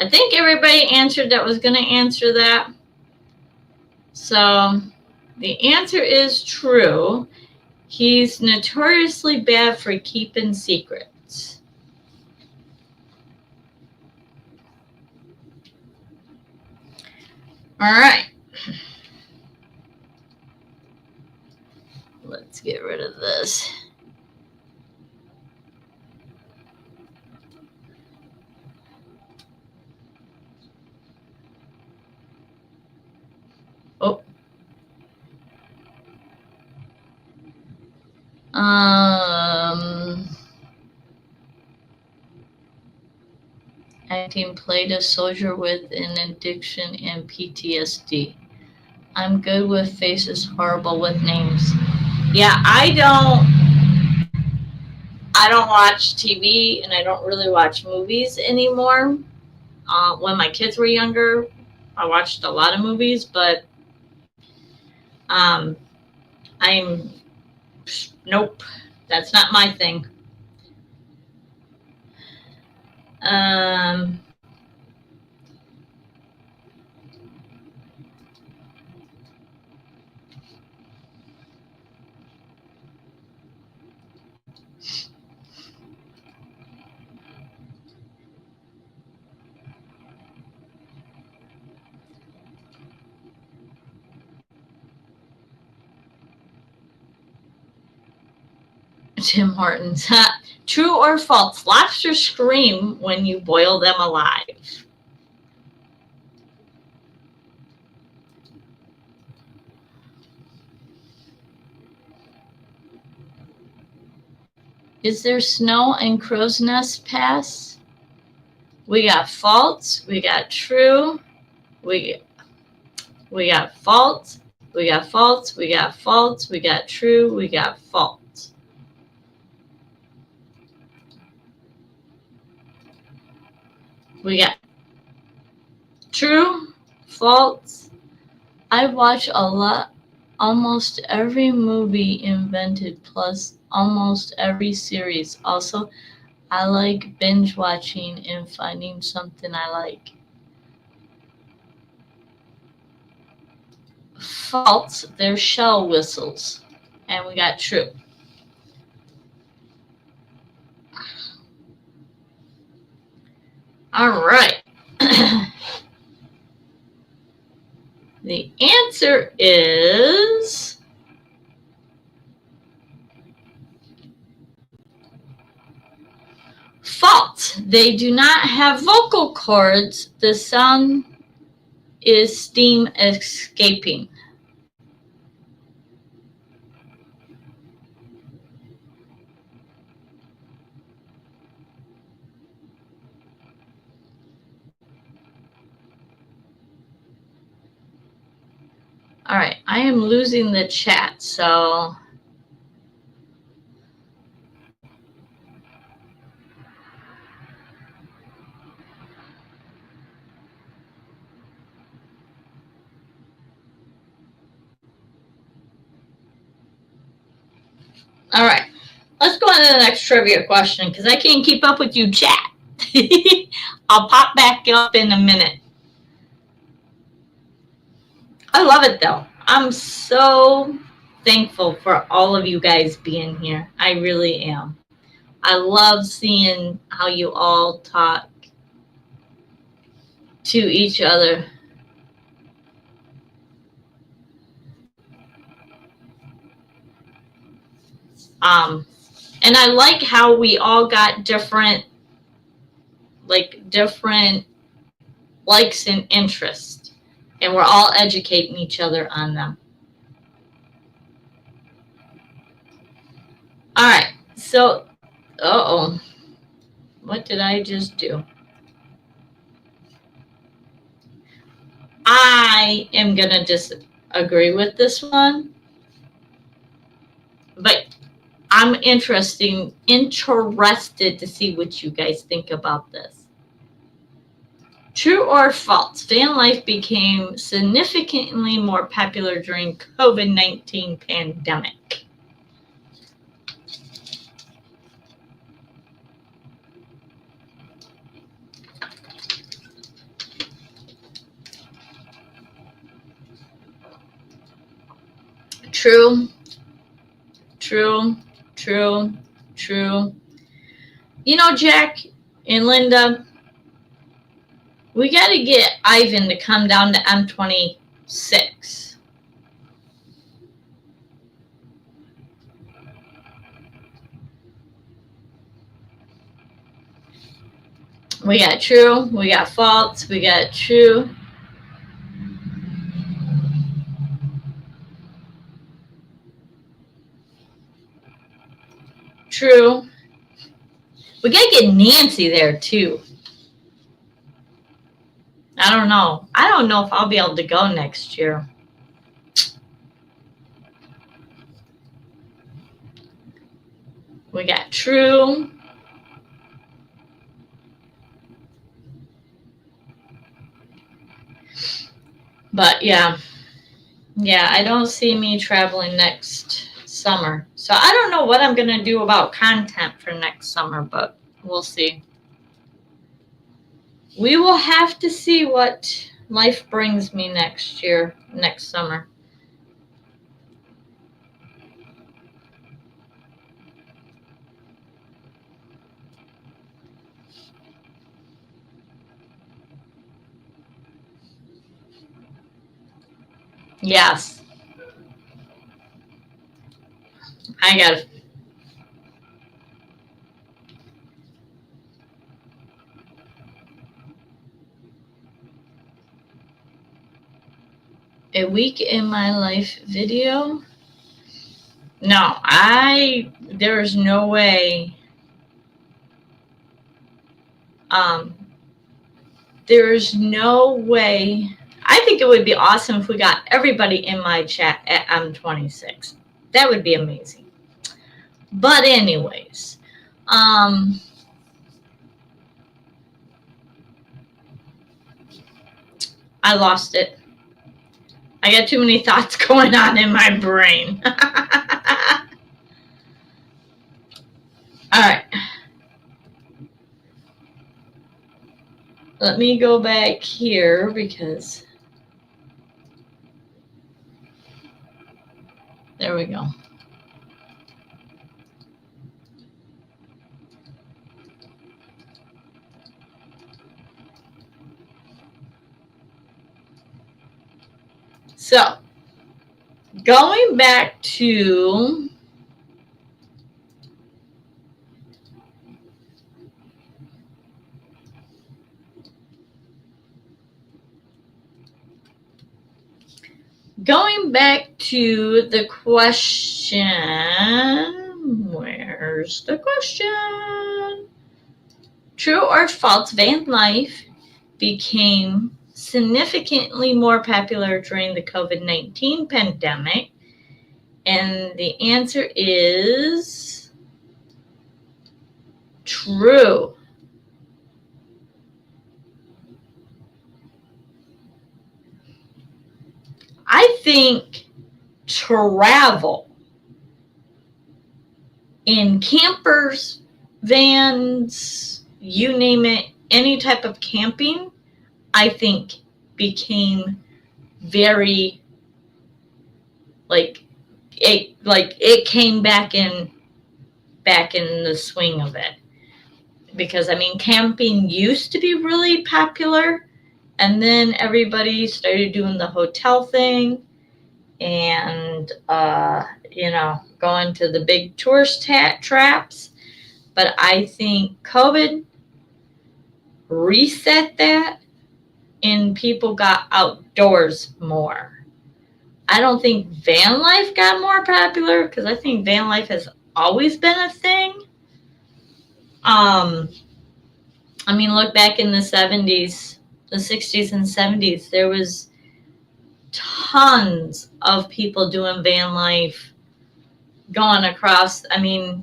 I think everybody answered that was going to answer that. So the answer is true. He's notoriously bad for keeping secrets. All right. Let's get rid of this. Oh. 19 played a soldier with an addiction and PTSD. I'm good with faces, horrible with names. Yeah, I don't watch TV and I don't really watch movies anymore. When my kids were younger, I watched a lot of movies, but nope, that's not my thing. Tim Hortons. True or false? Lobsters scream when you boil them alive. Is there snow in Crow's Nest Pass? We got false. We got true. We got false. We got false. We got false. We got true. We got false. We got true, false. I watch almost every movie invented, plus almost every series. Also, I like binge watching and finding something I like. False, they're shell whistles. And we got true. All right. The answer is false. They do not have vocal cords. The sound is steam escaping. All right, I am losing the chat, so all right. Let's go on to the next trivia question because I can't keep up with you, chat. I'll pop back up in a minute. I love it though. I'm so thankful for all of you guys being here. I really am. I love seeing how you all talk to each other. And I like how we all got different likes and interests, and we're all educating each other on them. All right, so, what did I just do? I am gonna disagree with this one, but I'm interested to see what you guys think about this. True or false? Van life became significantly more popular during COVID-19 pandemic. True, true, true, true. You know, Jack and Linda, we got to get Ivan to come down to M26. We got true, we got false, we got true. True. We got to get Nancy there too. I don't know. I don't know if I'll be able to go next year. We got true. But yeah, I don't see me traveling next summer. So I don't know what I'm going to do about content for next summer, but we'll see. We will have to see what life brings me next summer. Yes. I got it. A week in my life video? No, there's no way. There's no way. I think it would be awesome if we got everybody in my chat at M26. That would be amazing. But anyways, I lost it. I got too many thoughts going on in my brain. All right. Let me go back here because there we go. So, going back to the question, where's the question? True or false, van life became significantly more popular during the COVID-19 pandemic? And the answer is true. I think travel in campers, vans, you name it, any type of camping, I think became very it came back in the swing of it. Because I mean, camping used to be really popular, and then everybody started doing the hotel thing and going to the big tourist traps. But I think COVID reset that and people got outdoors more. I don't think van life got more popular because I think van life has always been a thing. I mean, look back in the 70s, the 60s and 70s, there was tons of people doing van life going across. I mean,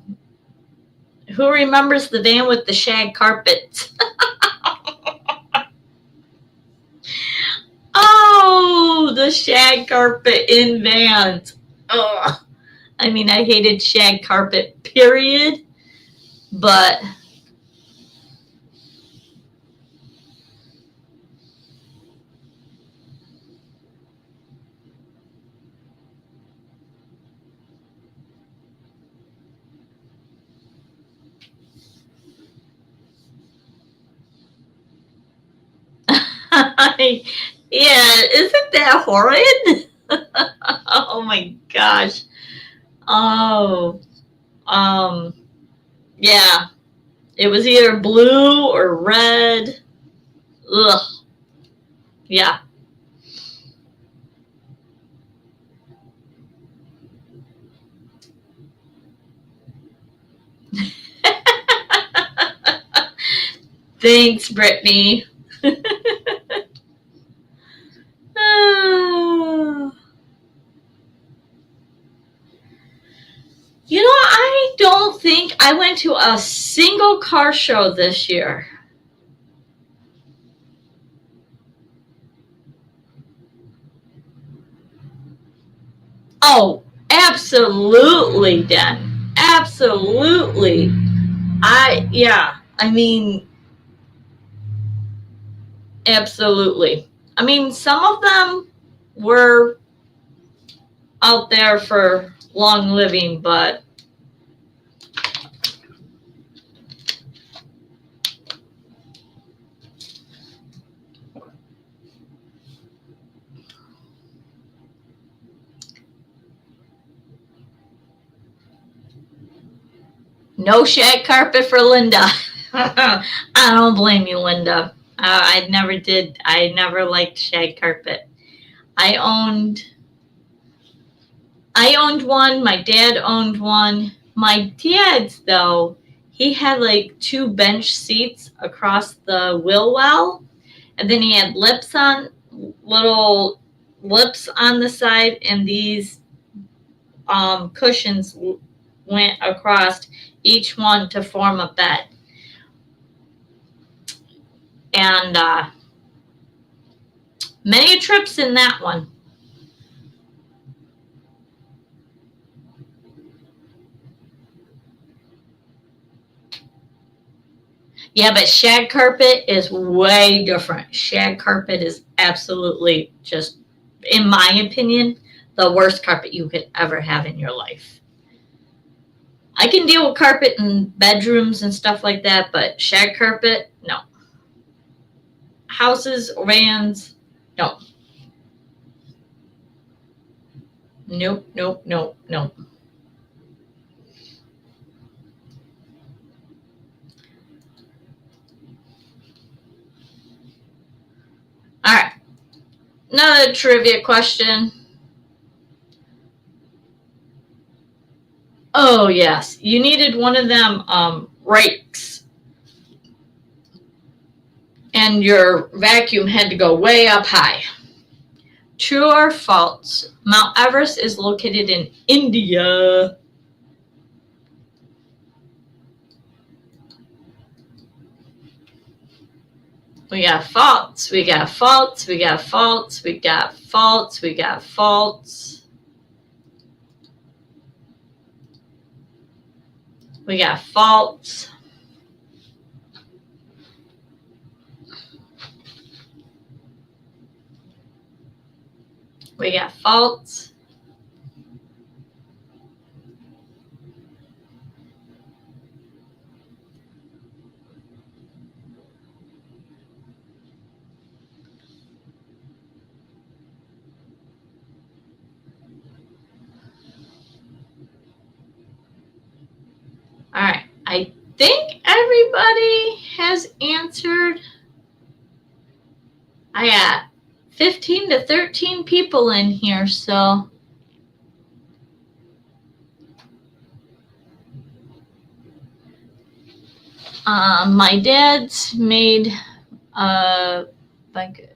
who remembers the van with the shag carpets? Oh, the shag carpet in vans. Ugh. I mean, I hated shag carpet, period. But yeah, isn't that horrid? Oh my gosh. Oh, yeah. It was either blue or red. Ugh. Yeah. Thanks, Brittany. You know, I don't think I went to a single car show this year. Oh, absolutely, Dan. Absolutely. I mean, absolutely. I mean, some of them were out there for long living, but No shag carpet for Linda. I don't blame you, Linda. I never liked shag carpet. I owned one. My dad owned one. My dad's, though, he had like 2 bench seats across the wheel well, and then he had little lips on the side, and these cushions went across each one to form a bed. And many trips in that one. Yeah, but shag carpet is way different. Shag carpet is absolutely just, in my opinion, the worst carpet you could ever have in your life. I can deal with carpet in bedrooms and stuff like that, but shag carpet, no. Houses, vans, no. Nope, nope, nope, nope. All right. Another trivia question. Oh, yes. You needed one of them rakes. And your vacuum had to go way up high. True or false? Mount Everest is located in India. We got false. We got false. We got false. We got false. We got false. We got false. We got false. All right. I think everybody has answered. I got 15 to 13 people in here, so. My dad's made like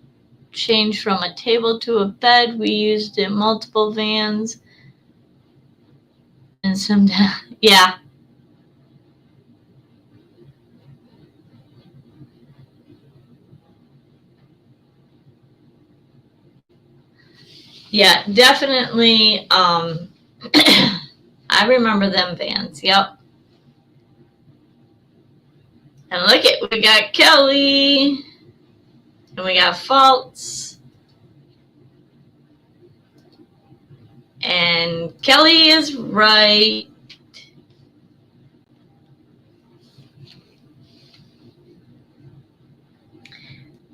change from a table to a bed. We used in multiple vans. And sometimes, yeah. Yeah, definitely. I remember them vans. Yep. And look at, we got Kelly. And we got false. And Kelly is right.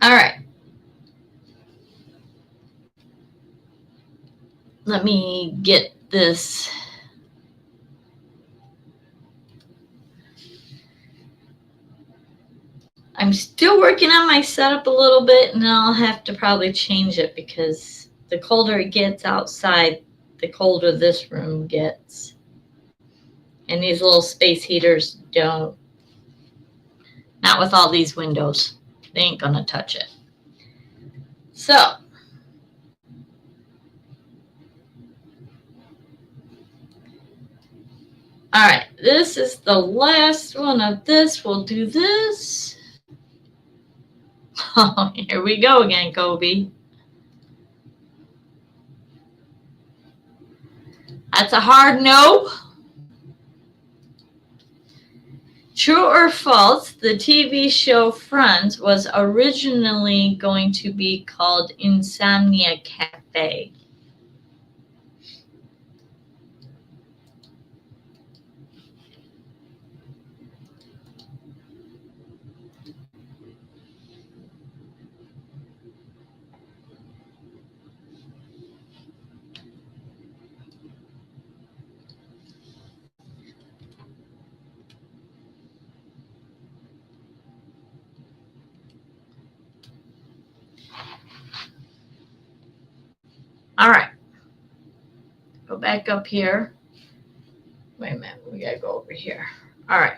All right. Let me get this. I'm still working on my setup a little bit, and I'll have to probably change it because the colder it gets outside, the colder this room gets. And these little space heaters don't. Not with all these windows. They ain't gonna touch it. So, all right, this is the last one of this. We'll do this. Oh, here we go again, Kobe. That's a hard no. True or false, the TV show Friends was originally going to be called Insomnia Cafe. All right. Go back up here. Wait a minute. We got to go over here. All right.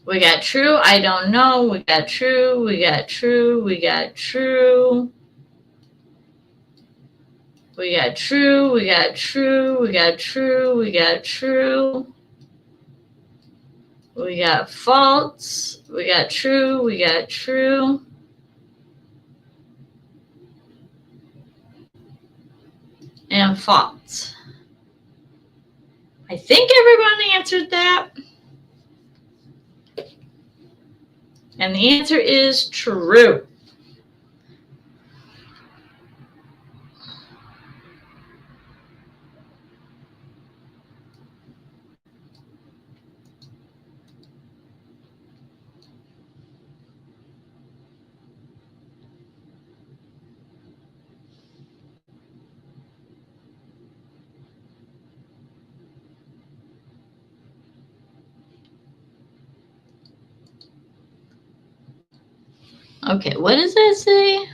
We got true. I don't know. We got true. We got true. We got true. We got true. We got true. We got true. We got true. We got false. We got true. We got true. And false. I think everyone answered that. And the answer is true. Okay, what does that say?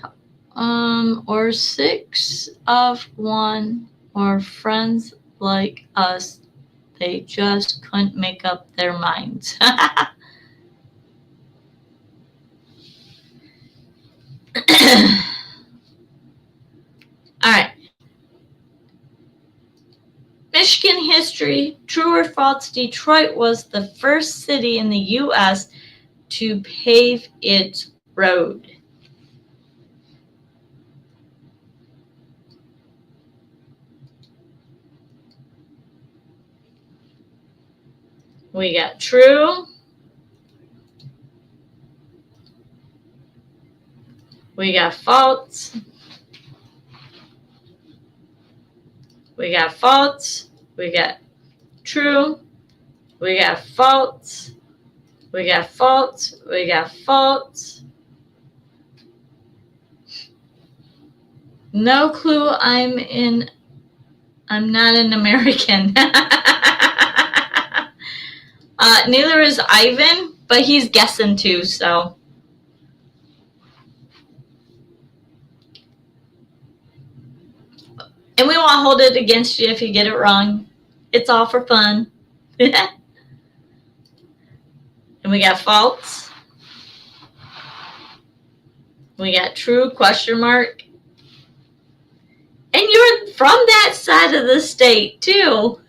Or six of one, or friends like us, they just couldn't make up their minds. All right. Michigan history, true or false, Detroit was the first city in the U.S. to pave its road. We got true. We got false. We got false. We got true. We got false. We got false. We got false. No clue. I'm not an American. Neither is Ivan, but he's guessing too, so. And we won't hold it against you if you get it wrong. It's all for fun. And we got false. We got true, question mark. And you're from that side of the state, too.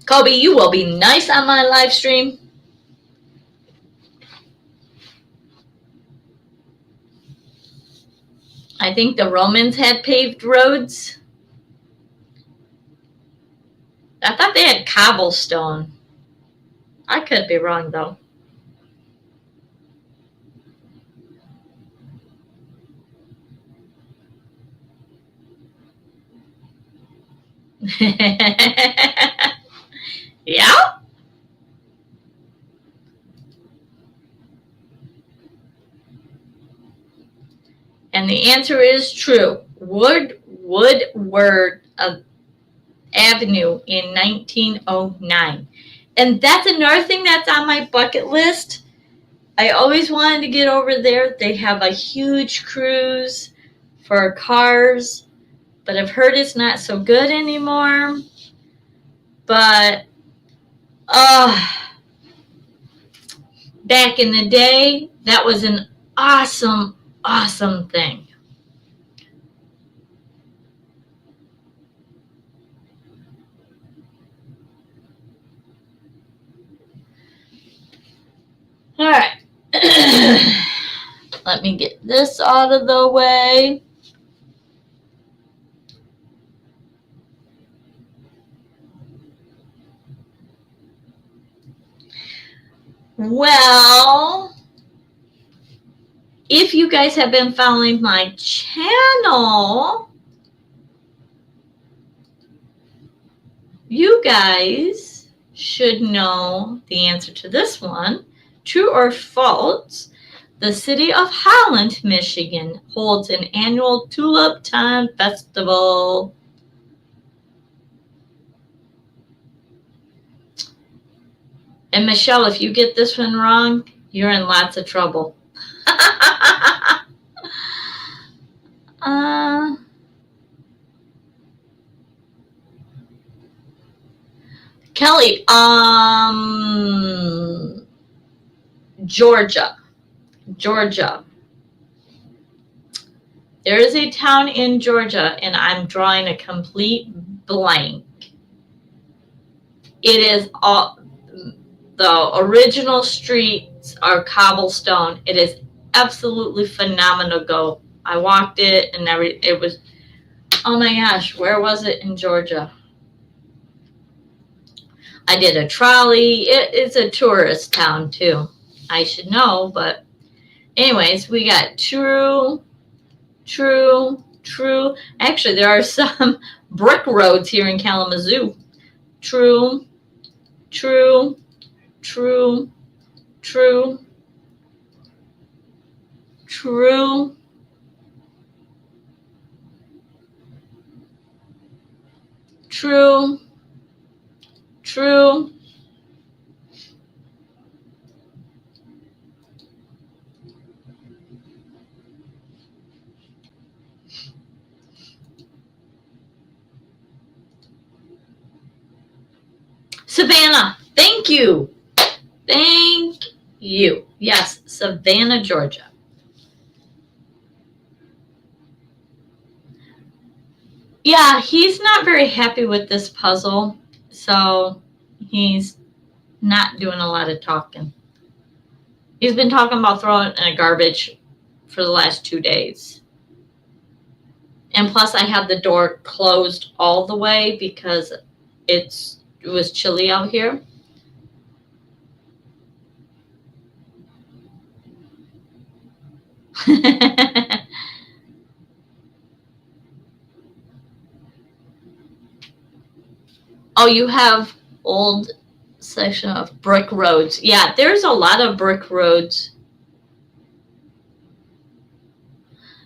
Kobe, you will be nice on my live stream. I think the Romans had paved roads. I thought they had cobblestone. I could be wrong, though. Yeah. And the answer is true. Woodward Avenue in 1909. And that's another thing that's on my bucket list. I always wanted to get over there. They have a huge cruise for cars, but I've heard it's not so good anymore. But back in the day, that was an awesome, awesome thing. All right. Let me get this out of the way. Well, if you guys have been following my channel, you guys should know the answer to this one. True or false, the city of Holland, Michigan holds an annual Tulip Time Festival. And Michelle, if you get this one wrong, you're in lots of trouble. Kelly, Georgia. There is a town in Georgia, and I'm drawing a complete blank. It is all, the original streets are cobblestone. It is absolutely phenomenal. Go. I walked it, and it was, oh my gosh, where was it in Georgia? I did a trolley. It's a tourist town too. I should know, but anyways, we got true. Actually, there are some brick roads here in Kalamazoo. True. Savannah, thank you. Yes, Savannah, Georgia. Yeah, he's not very happy with this puzzle, so he's not doing a lot of talking. He's been talking about throwing it in a garbage for the last 2 days. And plus, I have the door closed all the way because it was chilly out here. Oh, you have old section of brick roads. Yeah, there's a lot of brick roads.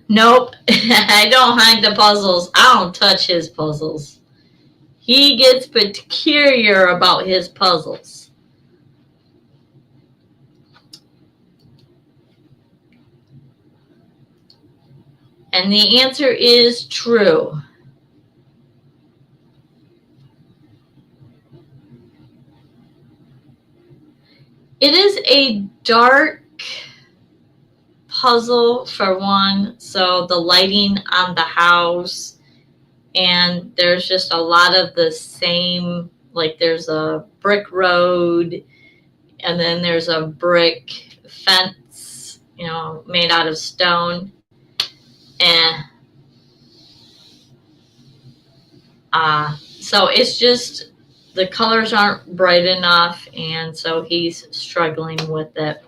Nope, I don't hide the puzzles. I don't touch his puzzles. He gets peculiar about his puzzles. And the answer is true. It is a dark puzzle for one, so the lighting on the house, and there's just a lot of the same, like there's a brick road, and then there's a brick fence, made out of stone. And so it's just the colors aren't bright enough, and so he's struggling with it.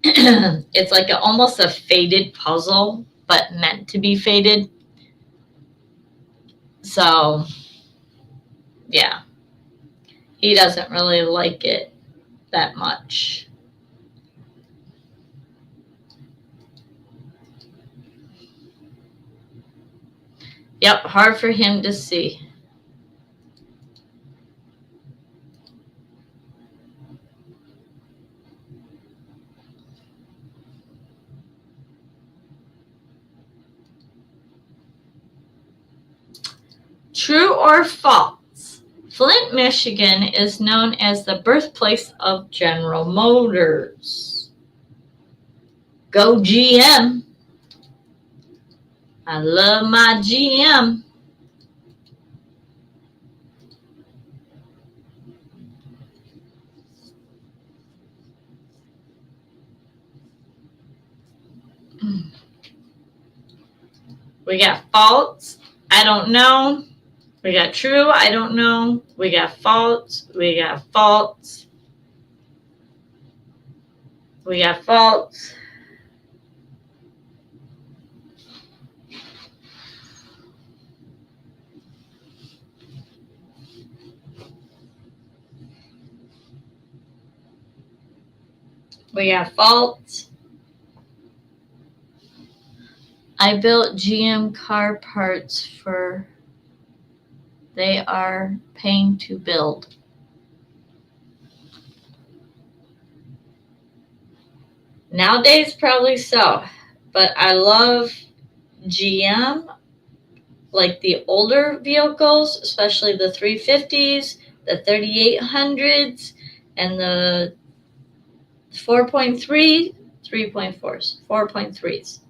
It's like almost a faded puzzle, but meant to be faded. So, yeah, he doesn't really like it that much. Yep, hard for him to see. True or false? Flint, Michigan is known as the birthplace of General Motors. Go GM. I love my GM. We got false. I don't know. We got true. I don't know. We got false. We got false. We got false. We got false. I built GM car parts for they are pain to build. Nowadays, probably so. But I love GM, like the older vehicles, especially the 350s, the 3800s, and the 4.3, 3.4s, 4.3s.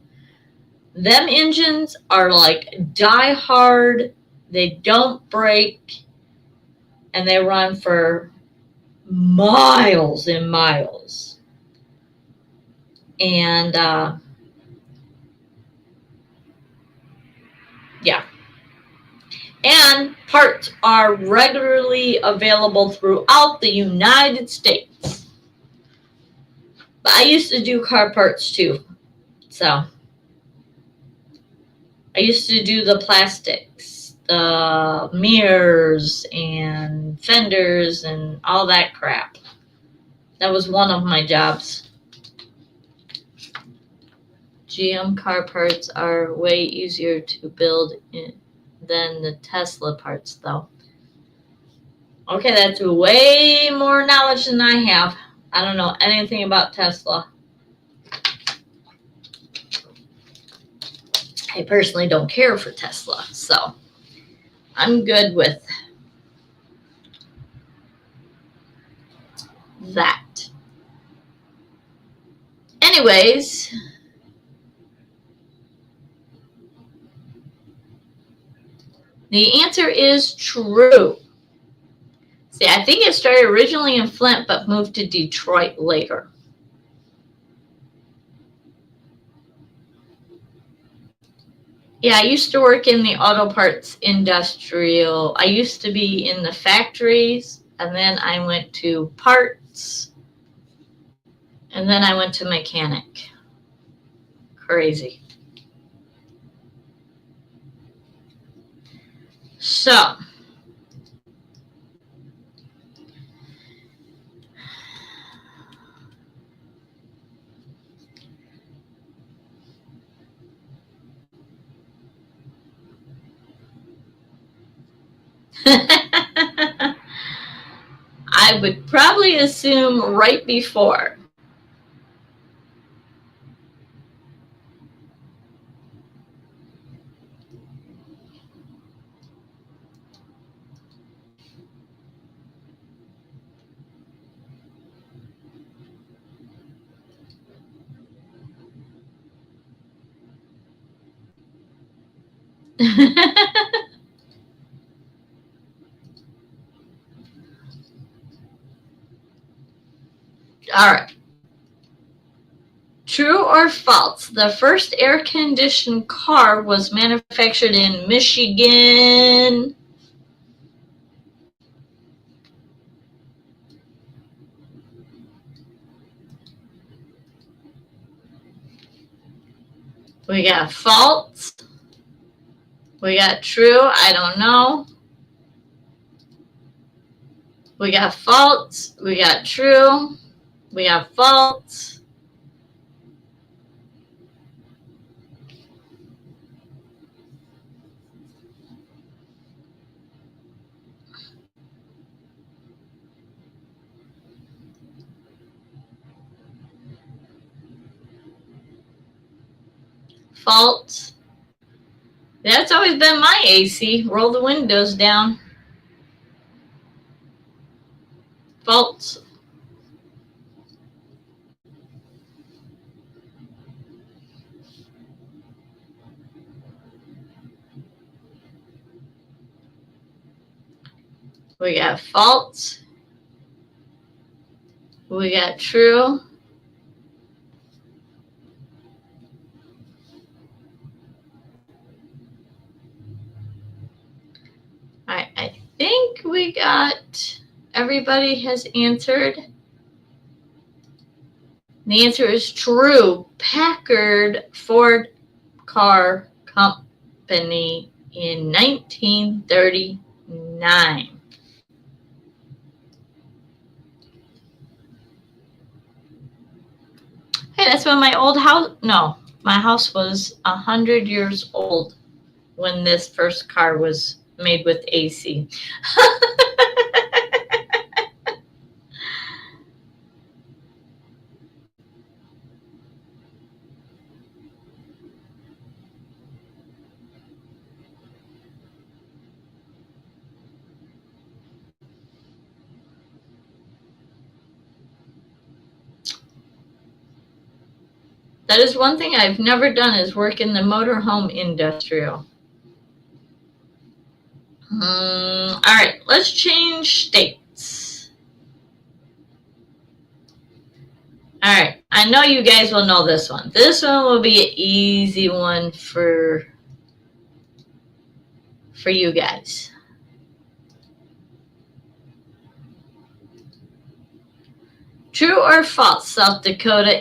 Them engines are like die hard, they don't break, and they run for miles and miles. And yeah. And parts are regularly available throughout the United States. But I used to do car parts too. So I used to do the plastics, the mirrors and fenders and all that crap. That was one of my jobs. GM car parts are way easier to build than the Tesla parts, though. Okay, that's way more knowledge than I have. I don't know anything about Tesla. I personally don't care for Tesla, so I'm good with that. Anyways, the answer is true. See, I think it started originally in Flint, but moved to Detroit later. Yeah, I used to work in the auto parts industrial. I used to be in the factories, and then I went to parts, and then I went to mechanic. Crazy. So, I would probably assume right before. All right. True or false? The first air-conditioned car was manufactured in Michigan. We got false. We got true. I don't know. We got false. We got true. We got false. False. That's always been my AC. Roll the windows down. False. We got false. We got true. I think we got, everybody has answered. The answer is true. Packard Ford Car Company in 1939. Hey, that's when my old house, no, my house was 100 years old when this first car was made with AC. That is one thing I've never done, is work in the motorhome industrial. All right, let's change states. All right, I know you guys will know this one. This one will be an easy one for you guys. True or false, South Dakota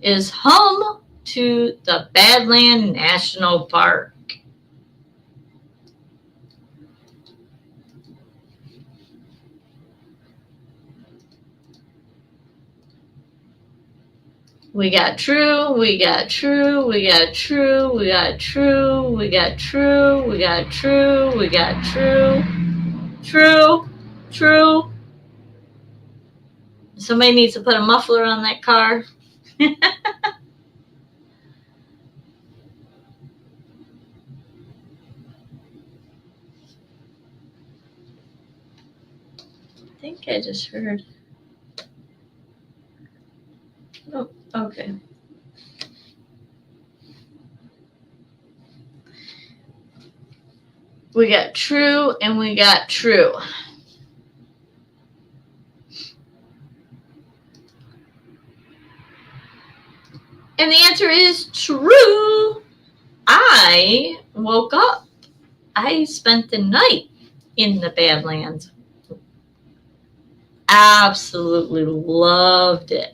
is home to the Badland National Park? We got true, we got true, we got true, we got true, we got true, we got true, we got true, true, true. Somebody needs to put a muffler on that car. I think I just heard. Oh, okay. We got true and we got true. And the answer is true. I woke up. I spent the night in the Badlands. Absolutely loved it.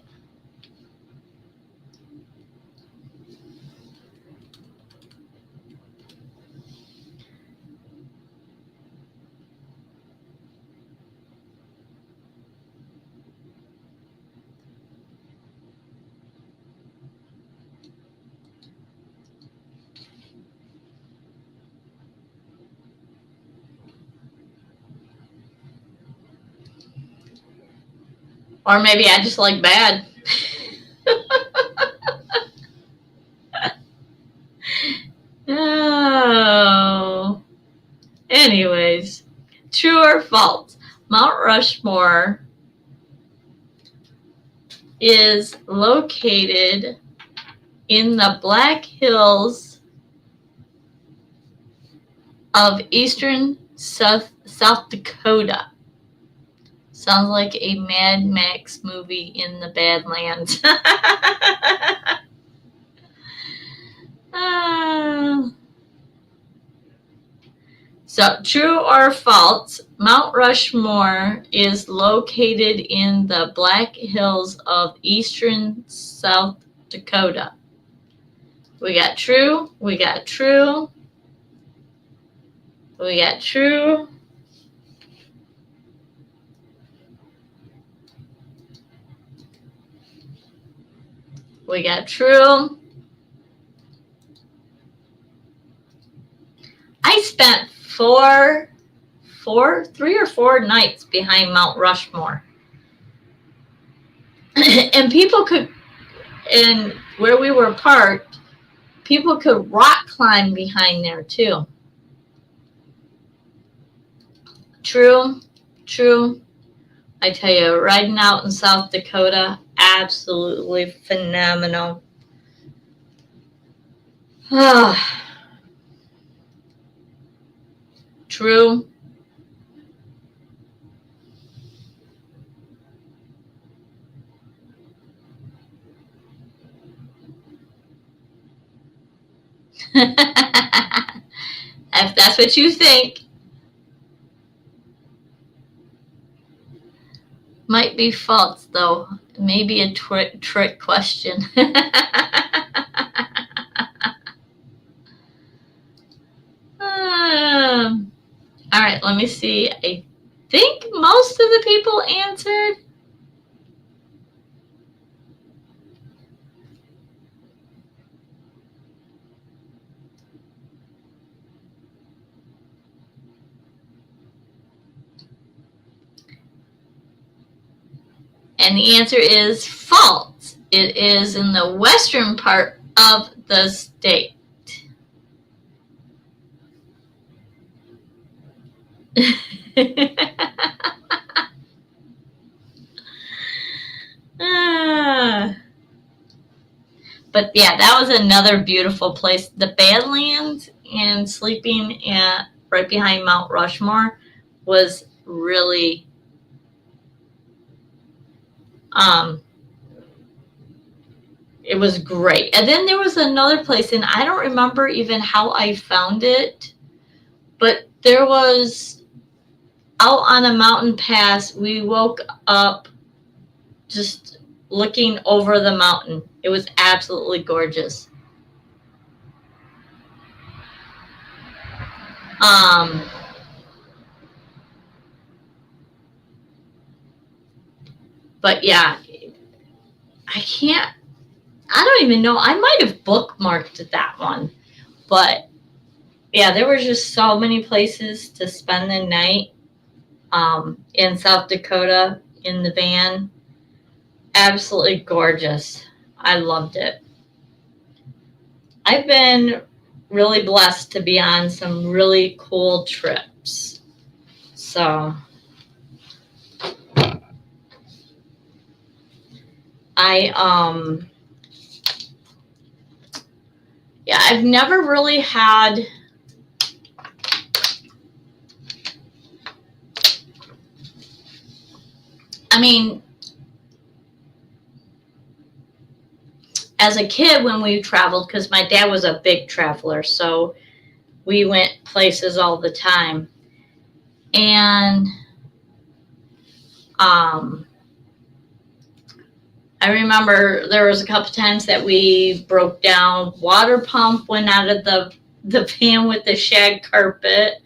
Or maybe I just like bad. Oh. Anyways, true or false? Mount Rushmore is located in the Black Hills of eastern South Dakota. Sounds like a Mad Max movie in the Badlands. So, true or false, Mount Rushmore is located in the Black Hills of eastern South Dakota. We got true, we got true, we got true, we got true. I spent 3 or 4 nights behind Mount Rushmore. And people could, and where we were parked, people could rock climb behind there too. True, true. I tell you, riding out in South Dakota, absolutely phenomenal. True. If that's what you think. Might be false, though. Maybe a trick question. All right, let me see. I think most of the people answered. And the answer is false. It is in the western part of the state. But yeah, that was another beautiful place. The Badlands and sleeping at right behind Mount Rushmore was really um it was great. And then there was another place, and I don't remember even how I found it, but there was out on a mountain pass. We woke up just looking over the mountain. It was absolutely gorgeous. Um, but yeah, I don't even know. I might have bookmarked that one. But yeah, there were just so many places to spend the night in South Dakota in the van. Absolutely gorgeous. I loved it. I've been really blessed to be on some really cool trips. So I yeah, I've never really had I mean, as a kid when we traveled, because my dad was a big traveler, so we went places all the time. And um, I remember there was a couple times that we broke down. Water pump went out of the van with the shag carpet.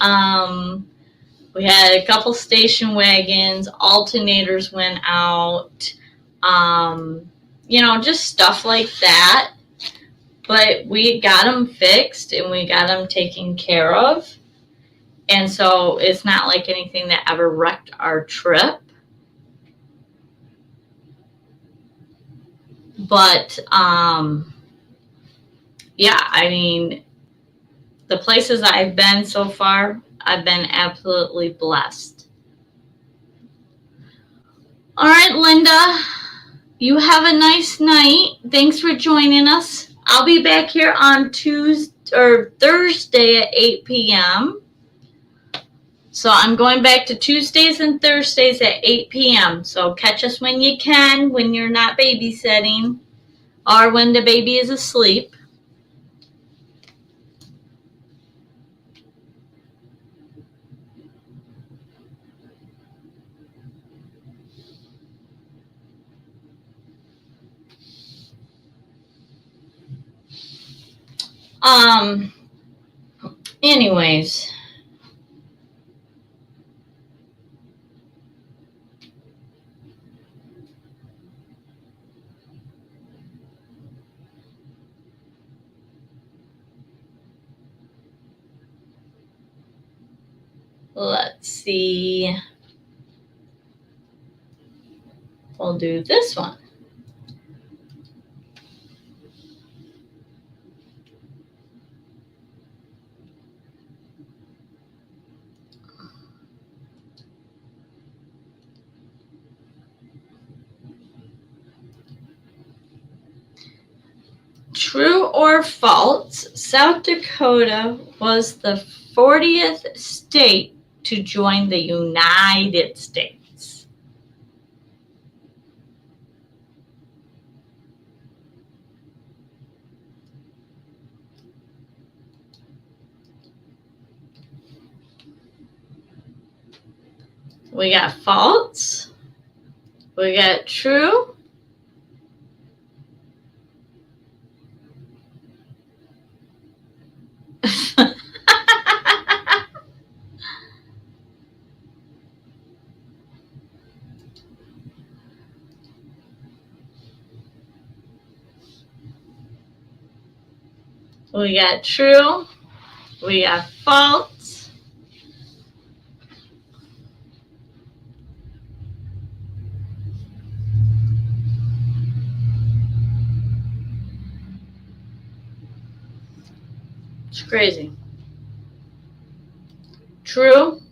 Um, we had a couple station wagons. Alternators went out. Just stuff like that. But we got them fixed and we got them taken care of. And so it's not like anything that ever wrecked our trip. But yeah, I mean, the places I've been so far, I've been absolutely blessed. All right, Linda, you have a nice night. Thanks for joining us. I'll be back here on Tuesday or Thursday at 8 p.m. So I'm going back to Tuesdays and Thursdays at 8 p.m. So catch us when you can, when you're not babysitting, or when the baby is asleep. Um, anyways. Let's see. We'll do this one. True or false, South Dakota was the 40th state to join the United States. We got false. We got true. We got true. We got false. It's crazy. True.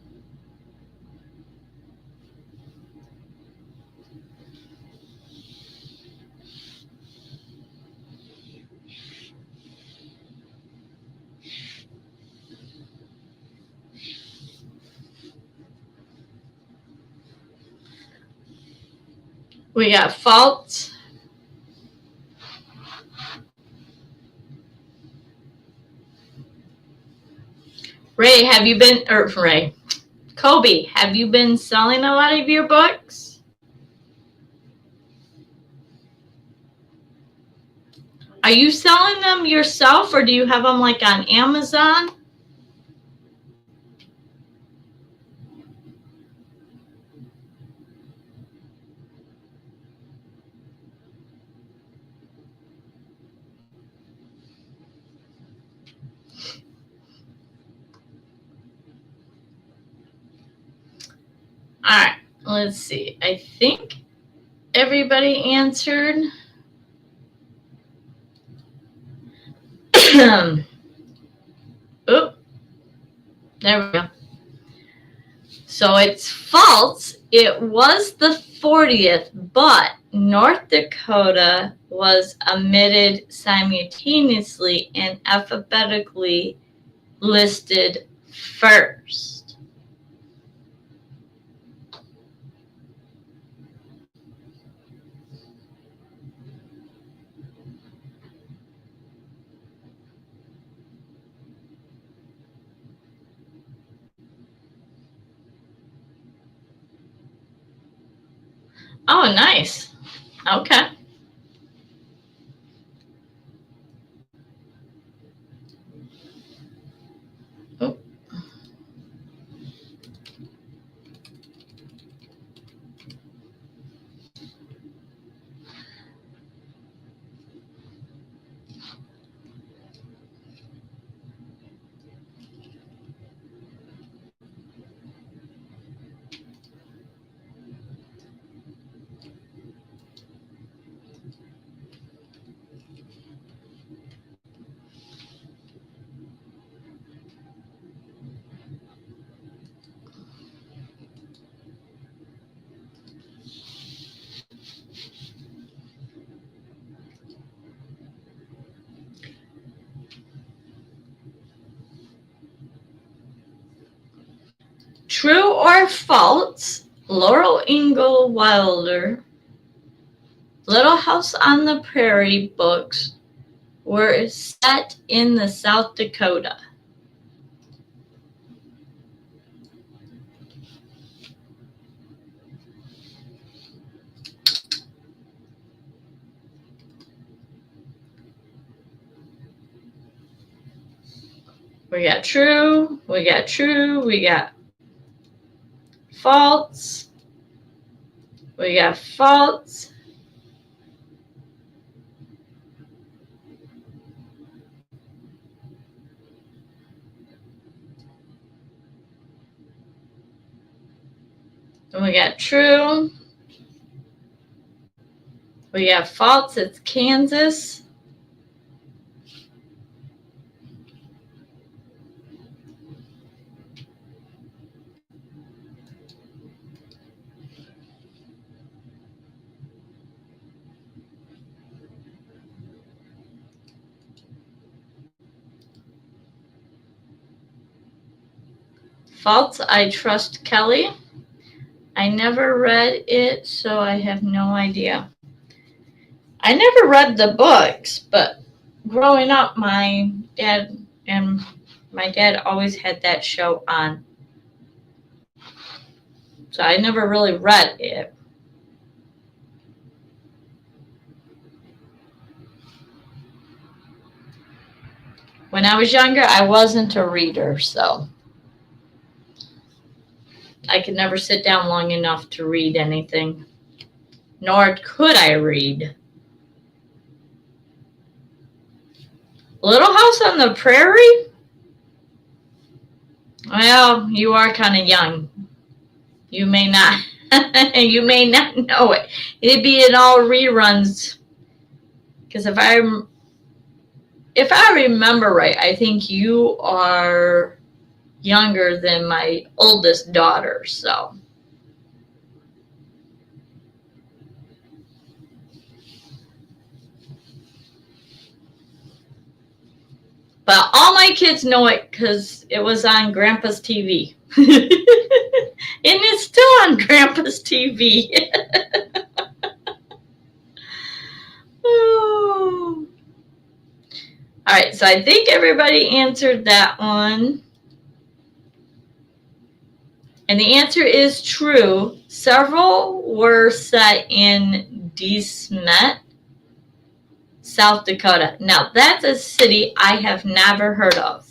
We got faults. Ray, have you been, or Ray, Kobe, have you been selling a lot of your books? Are you selling them yourself, or do you have them like on Amazon? All right, let's see. I think everybody answered. Oop, there we go. So it's false. It was the 40th, but North Dakota was omitted simultaneously and alphabetically listed first. Oh, nice. Okay. Oh. True or false, Laurel Ingalls Wilder Little House on the Prairie books were set in the South Dakota. We got true, we got true, we got false, we got false. And we got true. We got false, it's Kansas. False, I trust Kelly. I never read it, so I have no idea. I never read the books, but growing up, my dad always had that show on. So I never really read it. When I was younger, I wasn't a reader, so I could never sit down long enough to read anything. Nor could I read. Little House on the Prairie? Well, you are kind of young. You may not you may not know it. It'd be in all reruns. Because if I remember right, I think you are younger than my oldest daughter, so. But all my kids know it because it was on Grandpa's TV. And it's still on Grandpa's TV. So I think everybody answered that one. And the answer is true. Several were set in De Smet, South Dakota. Now, that's a city I have never heard of.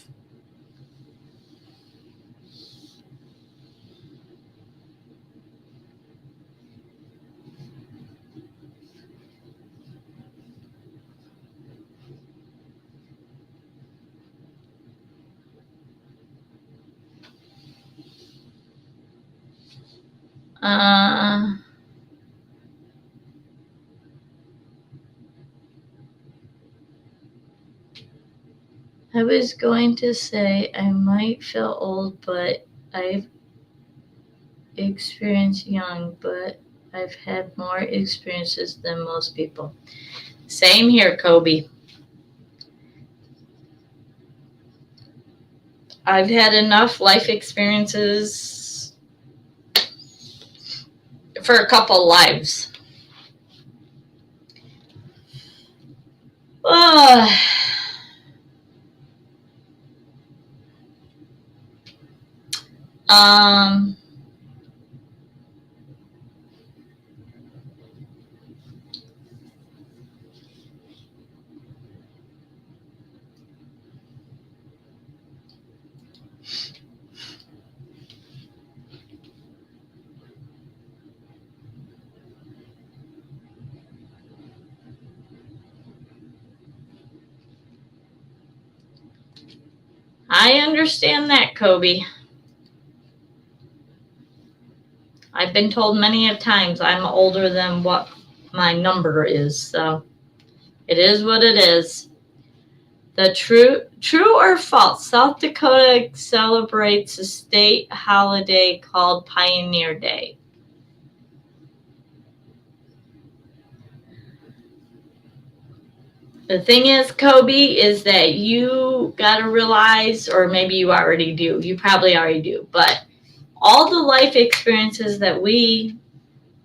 I was going to say I might feel old, but I've experienced young, but I've had more experiences than most people. Same here, Kobe. I've had enough life experiences for a couple lives. Um, I understand that, Kobe. I've been told many of times I'm older than what my number is, so it is what it is. The true or false, South Dakota celebrates a state holiday called Pioneer Day. The thing is, Kobe, is that you got to realize, or maybe you already do, you probably already do, but all the life experiences that we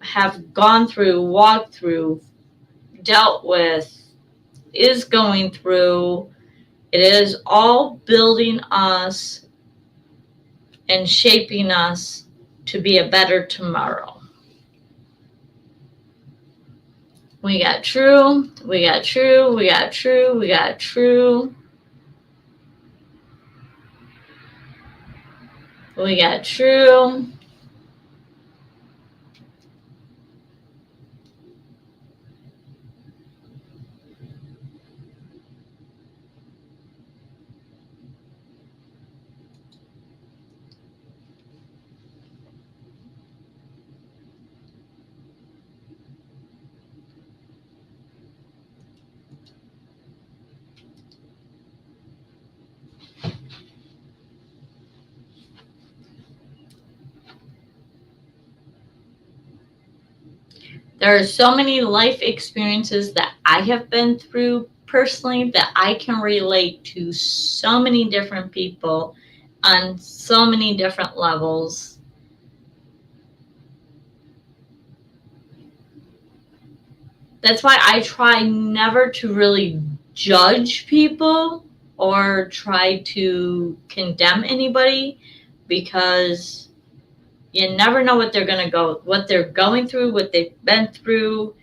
have gone through, walked through, dealt with, is going through, it is all building us and shaping us to be a better tomorrow. We got true, we got true, we got true, we got true. We got true. There are so many life experiences that I have been through personally that I can relate to so many different people on so many different levels. That's why I try never to really judge people or try to condemn anybody, because you never know what they're going through, what they've been through.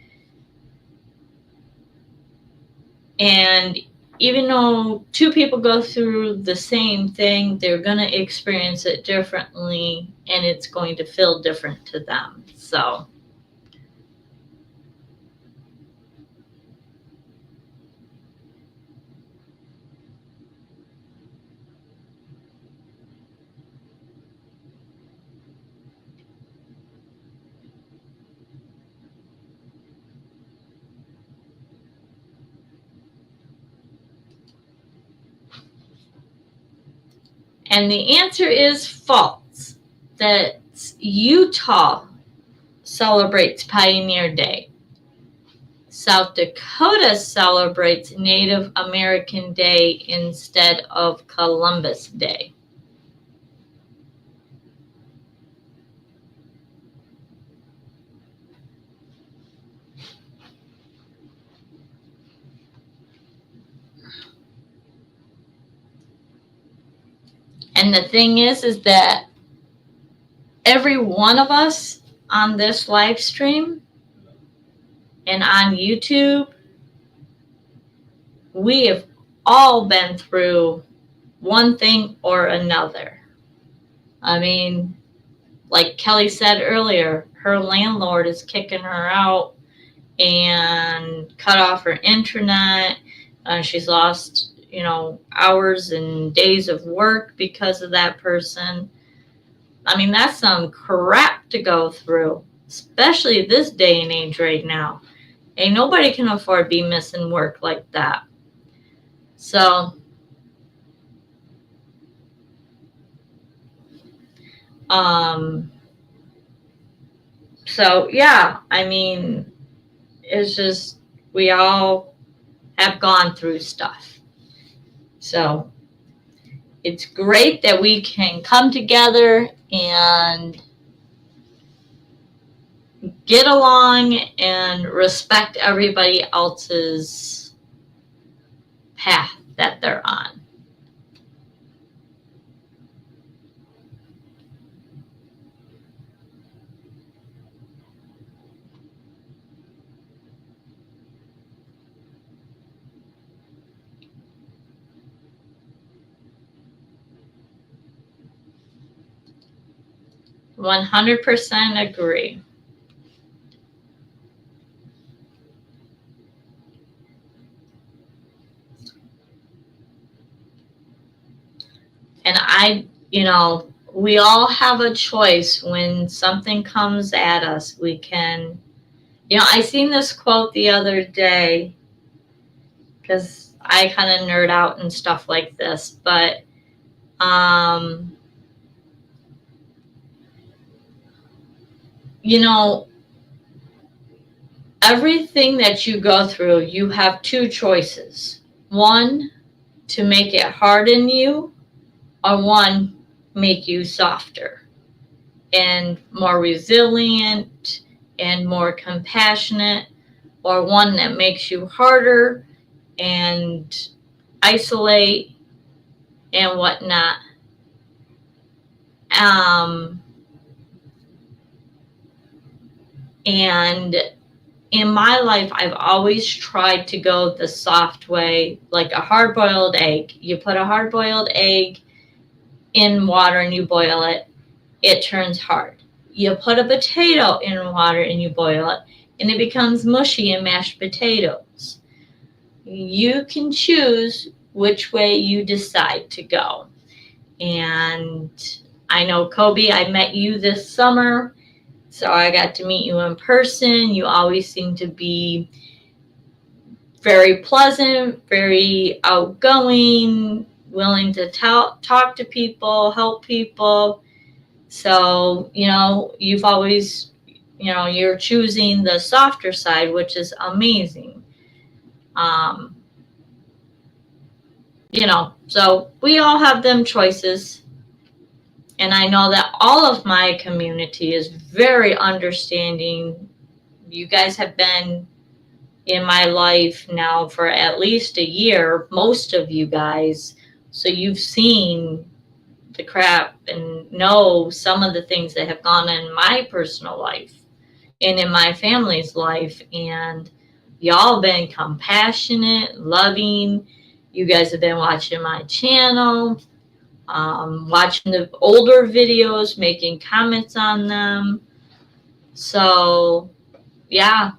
And even though two people go through the same thing, they're going to experience it differently, and it's going to feel different to them. So and the answer is false. That Utah celebrates Pioneer Day. South Dakota celebrates Native American Day instead of Columbus Day. And the thing is that every one of us on this live stream and on YouTube, we have all been through one thing or another. I mean, like Kelly said earlier, her landlord is kicking her out and cut off her internet. She's lost, hours and days of work because of that person. I mean, that's some crap to go through, especially this day and age right now. Ain't nobody can afford to be missing work like that. So, yeah, I mean, it's just, we all have gone through stuff. So it's great that we can come together and get along and respect everybody else's path that they're on. $100% agree. And we all have a choice when something comes at us. We can, I seen this quote the other day because I kind of nerd out and stuff like this, but everything that you go through, you have two choices. One, to make it harden you, or one, make you softer and more resilient and more compassionate, or one that makes you harder and isolate and whatnot. And in my life, I've always tried to go the soft way, like a hard-boiled egg. You put a hard-boiled egg in water and you boil it, it turns hard. You put a potato in water and you boil it, and it becomes mushy and mashed potatoes. You can choose which way you decide to go. And I know, Kobe, I met you this summer, so I got to meet you in person. You always seem to be very pleasant, very outgoing, willing to talk to people, help people. So, you've always, you're choosing the softer side, which is amazing. So we all have them choices. And I know that all of my community is very understanding. You guys have been in my life now for at least a year, most of you guys. So you've seen the crap and know some of the things that have gone in my personal life and in my family's life. And y'all been compassionate, loving. You guys have been watching my channel, watching the older videos, making comments on them. So yeah,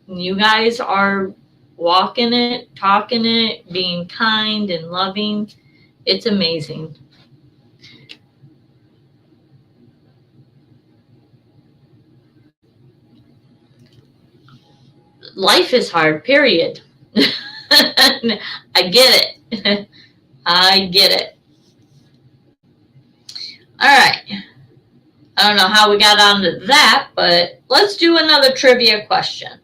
you guys are walking it, talking it, being kind and loving. It's amazing. Life is hard, period. I get it. I get it. All right. I don't know how we got onto that, but let's do another trivia question.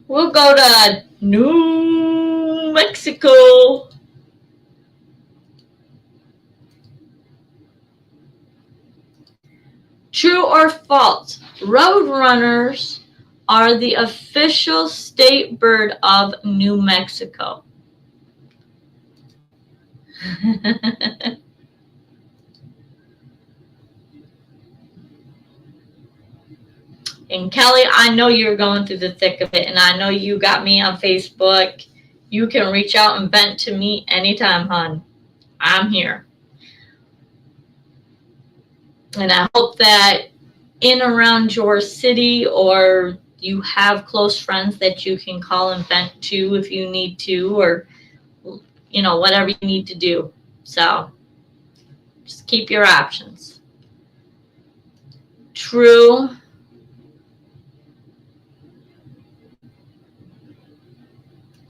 We'll go to New Mexico. True or false? Roadrunners are the official state bird of New Mexico. And Kelly, I know you're going through the thick of it, and I know you got me on Facebook. You can reach out and vent to me anytime, hon. I'm here. And I hope that in around your city, or you have close friends that you can call and vent to if you need to, or whatever you need to do. So just keep your options. True.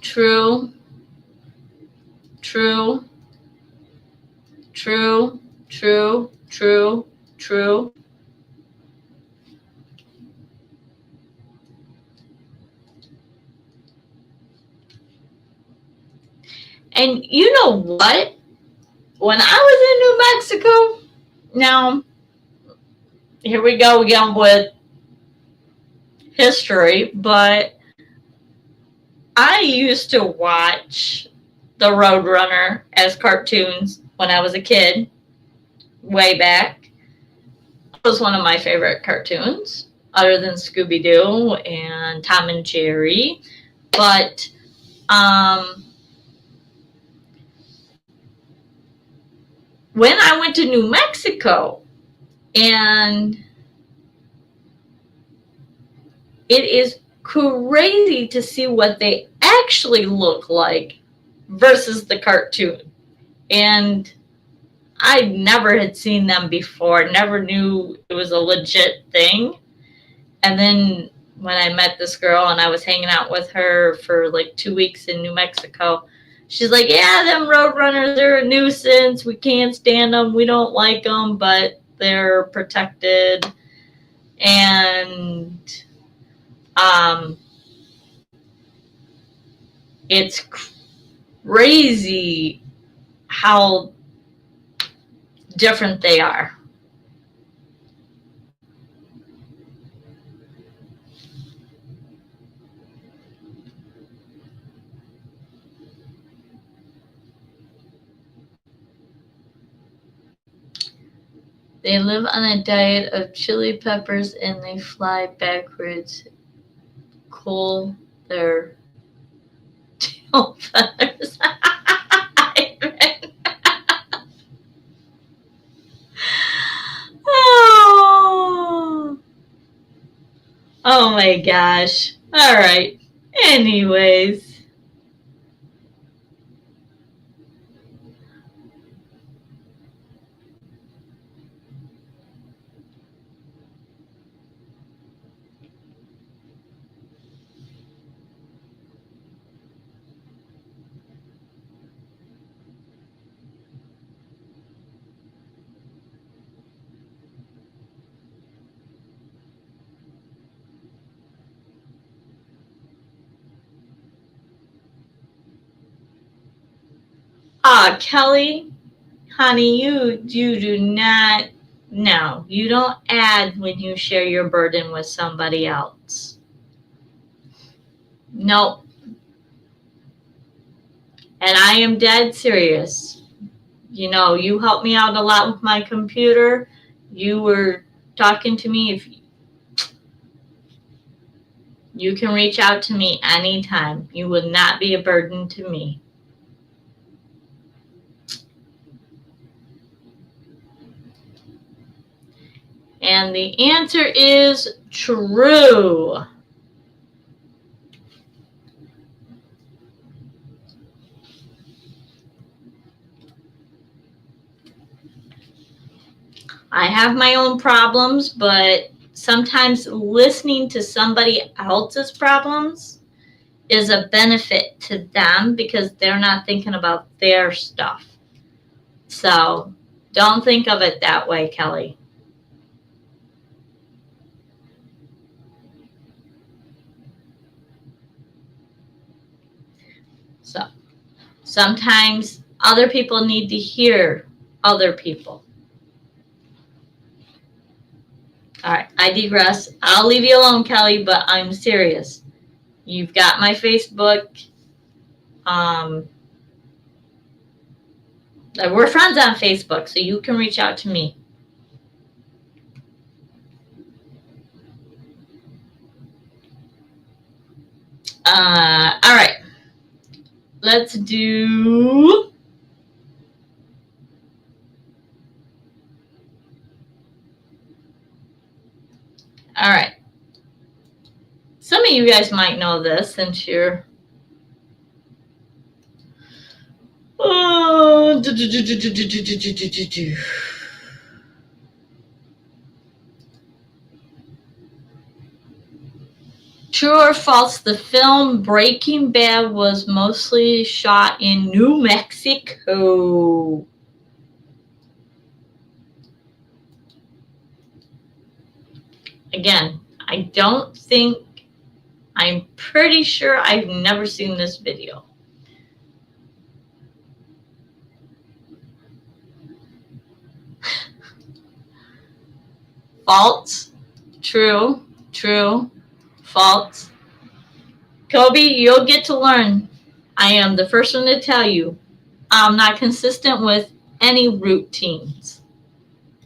True. True. True. True. True. True. And you know what? When I was in New Mexico, now here we go again with history, but I used to watch the Roadrunner as cartoons when I was a kid, way back. It was one of my favorite cartoons, other than Scooby-Doo and Tom and Jerry. But when I went to New Mexico, and it is crazy to see what they actually look like versus the cartoon. And I never had seen them before, never knew it was a legit thing. And then when I met this girl and I was hanging out with her for like 2 weeks in New Mexico, she's like, yeah, them Roadrunners, they're a nuisance. We can't stand them. We don't like them, but they're protected. And it's crazy how different they are. They live on a diet of chili peppers and they fly backwards. Cool their tail feathers. Oh my gosh. All right. Anyways. Kelly, honey, you do not. No, you don't add when you share your burden with somebody else. Nope. And I am dead serious. You helped me out a lot with my computer. You were talking to me. If you can reach out to me anytime. You will not be a burden to me. And the answer is true. I have my own problems, but sometimes listening to somebody else's problems is a benefit to them because they're not thinking about their stuff. So don't think of it that way, Kelly. So sometimes other people need to hear other people. All right, I digress. I'll leave you alone, Kelly, but I'm serious. You've got my Facebook. We're friends on Facebook, so you can reach out to me. All right. Let's do... All right. Some of you guys might know this since you're... Oh, true or false, the film Breaking Bad was mostly shot in New Mexico. Again, I don't think... I'm pretty sure I've never seen this video. False, true, true, false. Kobe, you'll get to learn. I am the first one to tell you, I'm not consistent with any routines.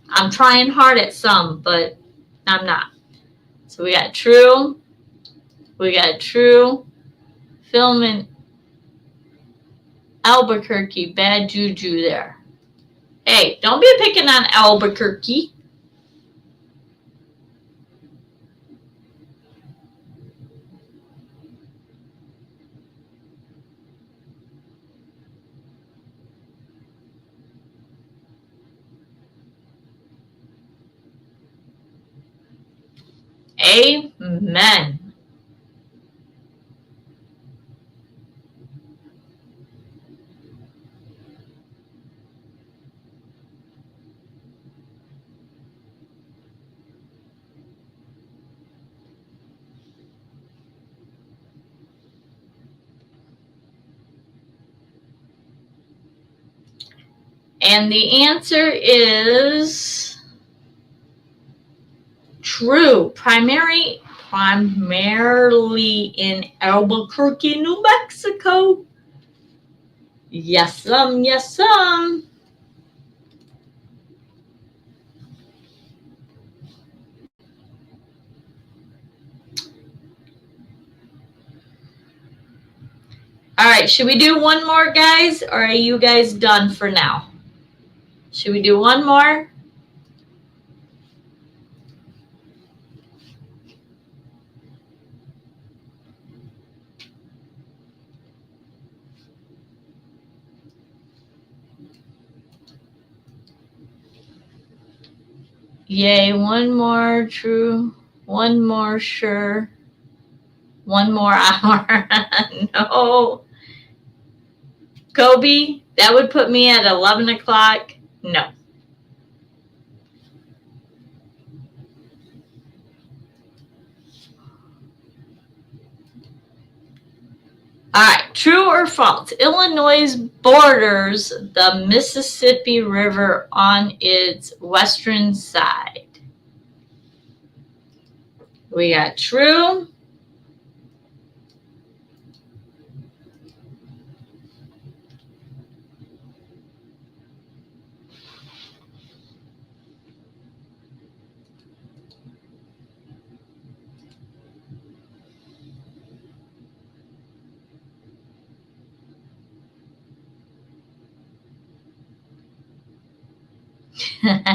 I'm trying hard at some, but I'm not. So we got true. We got true. Film in Albuquerque. Bad juju there. Hey, don't be picking on Albuquerque. Amen. And the answer is true. Primarily in Albuquerque, New Mexico. Yes, yes, All right, should we do one more, guys? Or are you guys done for now? Should we do one more? Yay, one more, true. One more, sure. One more hour. No. Kobe, that would put me at 11 o'clock. No. All right, true or false? Illinois borders the Mississippi River on its western side. We got true.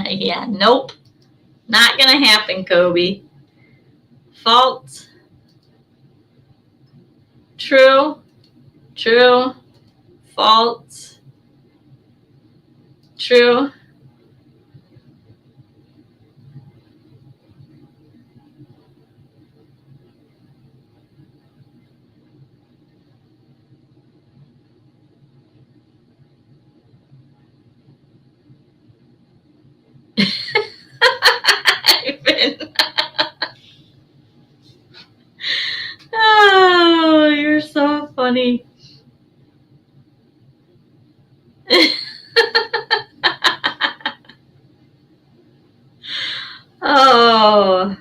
Yeah, nope. Not going to happen, Kobe. False. True. True. False. True. Oh, you're so funny. Oh.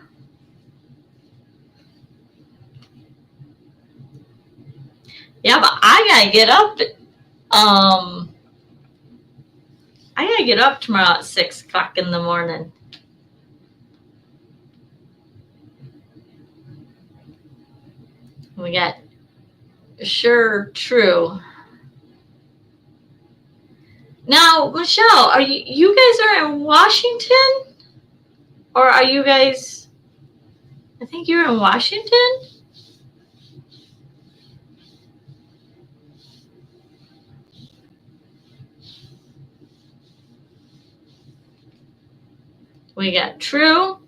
Yeah, but I gotta get up. I gotta get up tomorrow at 6 o'clock in the morning. We got sure true. Now, Michelle, are you guys are in Washington? Or are you guys, I think you're in Washington? We got true.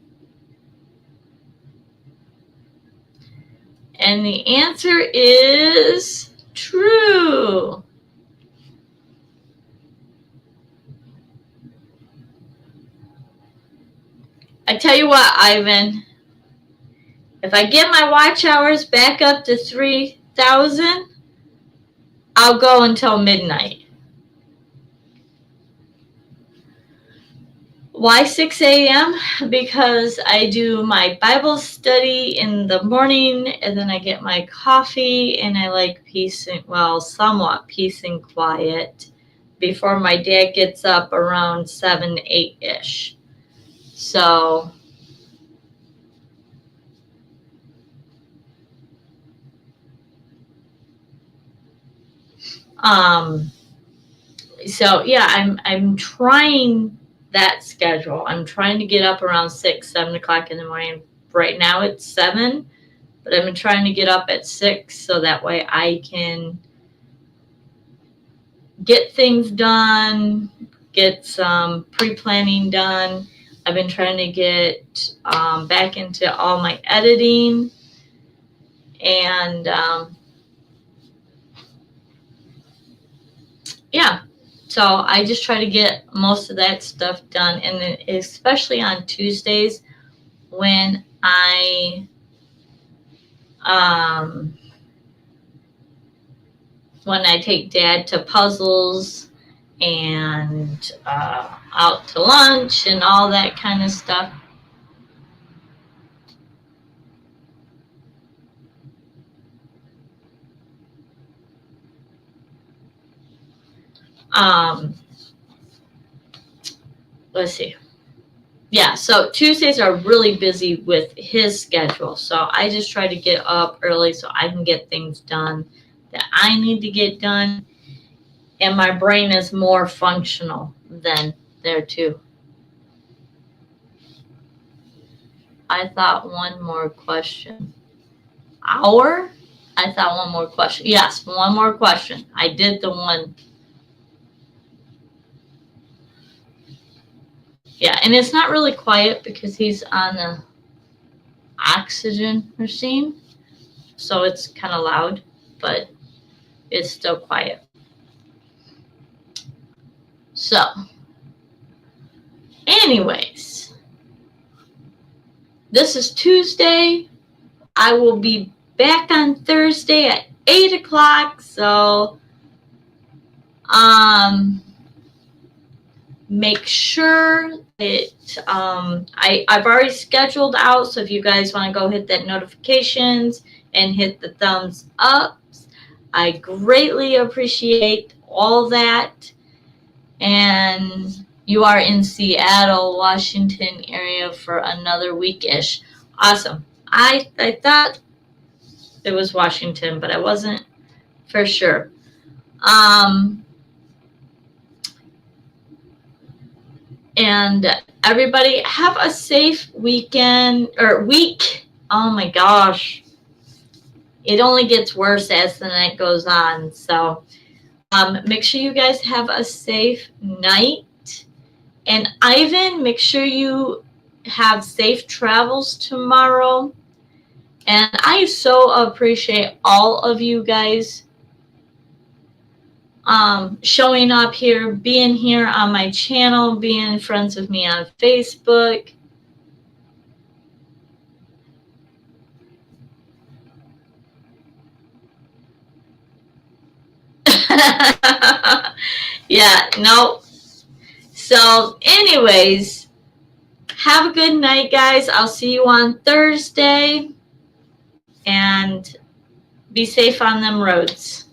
And the answer is true. I tell you what, Ivan, if I get my watch hours back up to 3,000, I'll go until midnight. Why 6 a.m.? Because I do my Bible study in the morning, and then I get my coffee, and I like peace and, well, somewhat peace and quiet before my dad gets up around 7, 8-ish. So yeah, I'm trying that schedule. I'm trying to get up around 6, 7 o'clock in the morning. Right now it's 7, but I've been trying to get up at 6 so that way I can get things done, get some pre-planning done. I've been trying to get back into all my editing, and yeah, so I just try to get most of that stuff done, and then especially on Tuesdays when I take Dad to puzzles and out to lunch and all that kind of stuff. Let's see. Yeah, so Tuesdays are really busy with his schedule. So I just try to get up early so I can get things done that I need to get done. And my brain is more functional than there too. I thought one more question. Hour? I thought one more question. Yes, one more question. I did the one. Yeah, and it's not really quiet because he's on the oxygen machine. So it's kind of loud, but it's still quiet. So, anyways, this is Tuesday. I will be back on Thursday at 8 o'clock. So, make sure that I've already scheduled out. So if you guys want to go hit that notifications and hit the thumbs up, I greatly appreciate all that. And you are in Seattle, Washington area for another week-ish. Awesome. I thought it was Washington, but I wasn't for sure. And everybody have a safe weekend or week. Oh my gosh. It only gets worse as the night goes on. So make sure you guys have a safe night. And Ivan, make sure you have safe travels tomorrow. And I so appreciate all of you guys showing up here, being here on my channel, being friends with me on Facebook. Yeah, no. So anyways, have a good night, guys. I'll see you on Thursday. And be safe on them roads.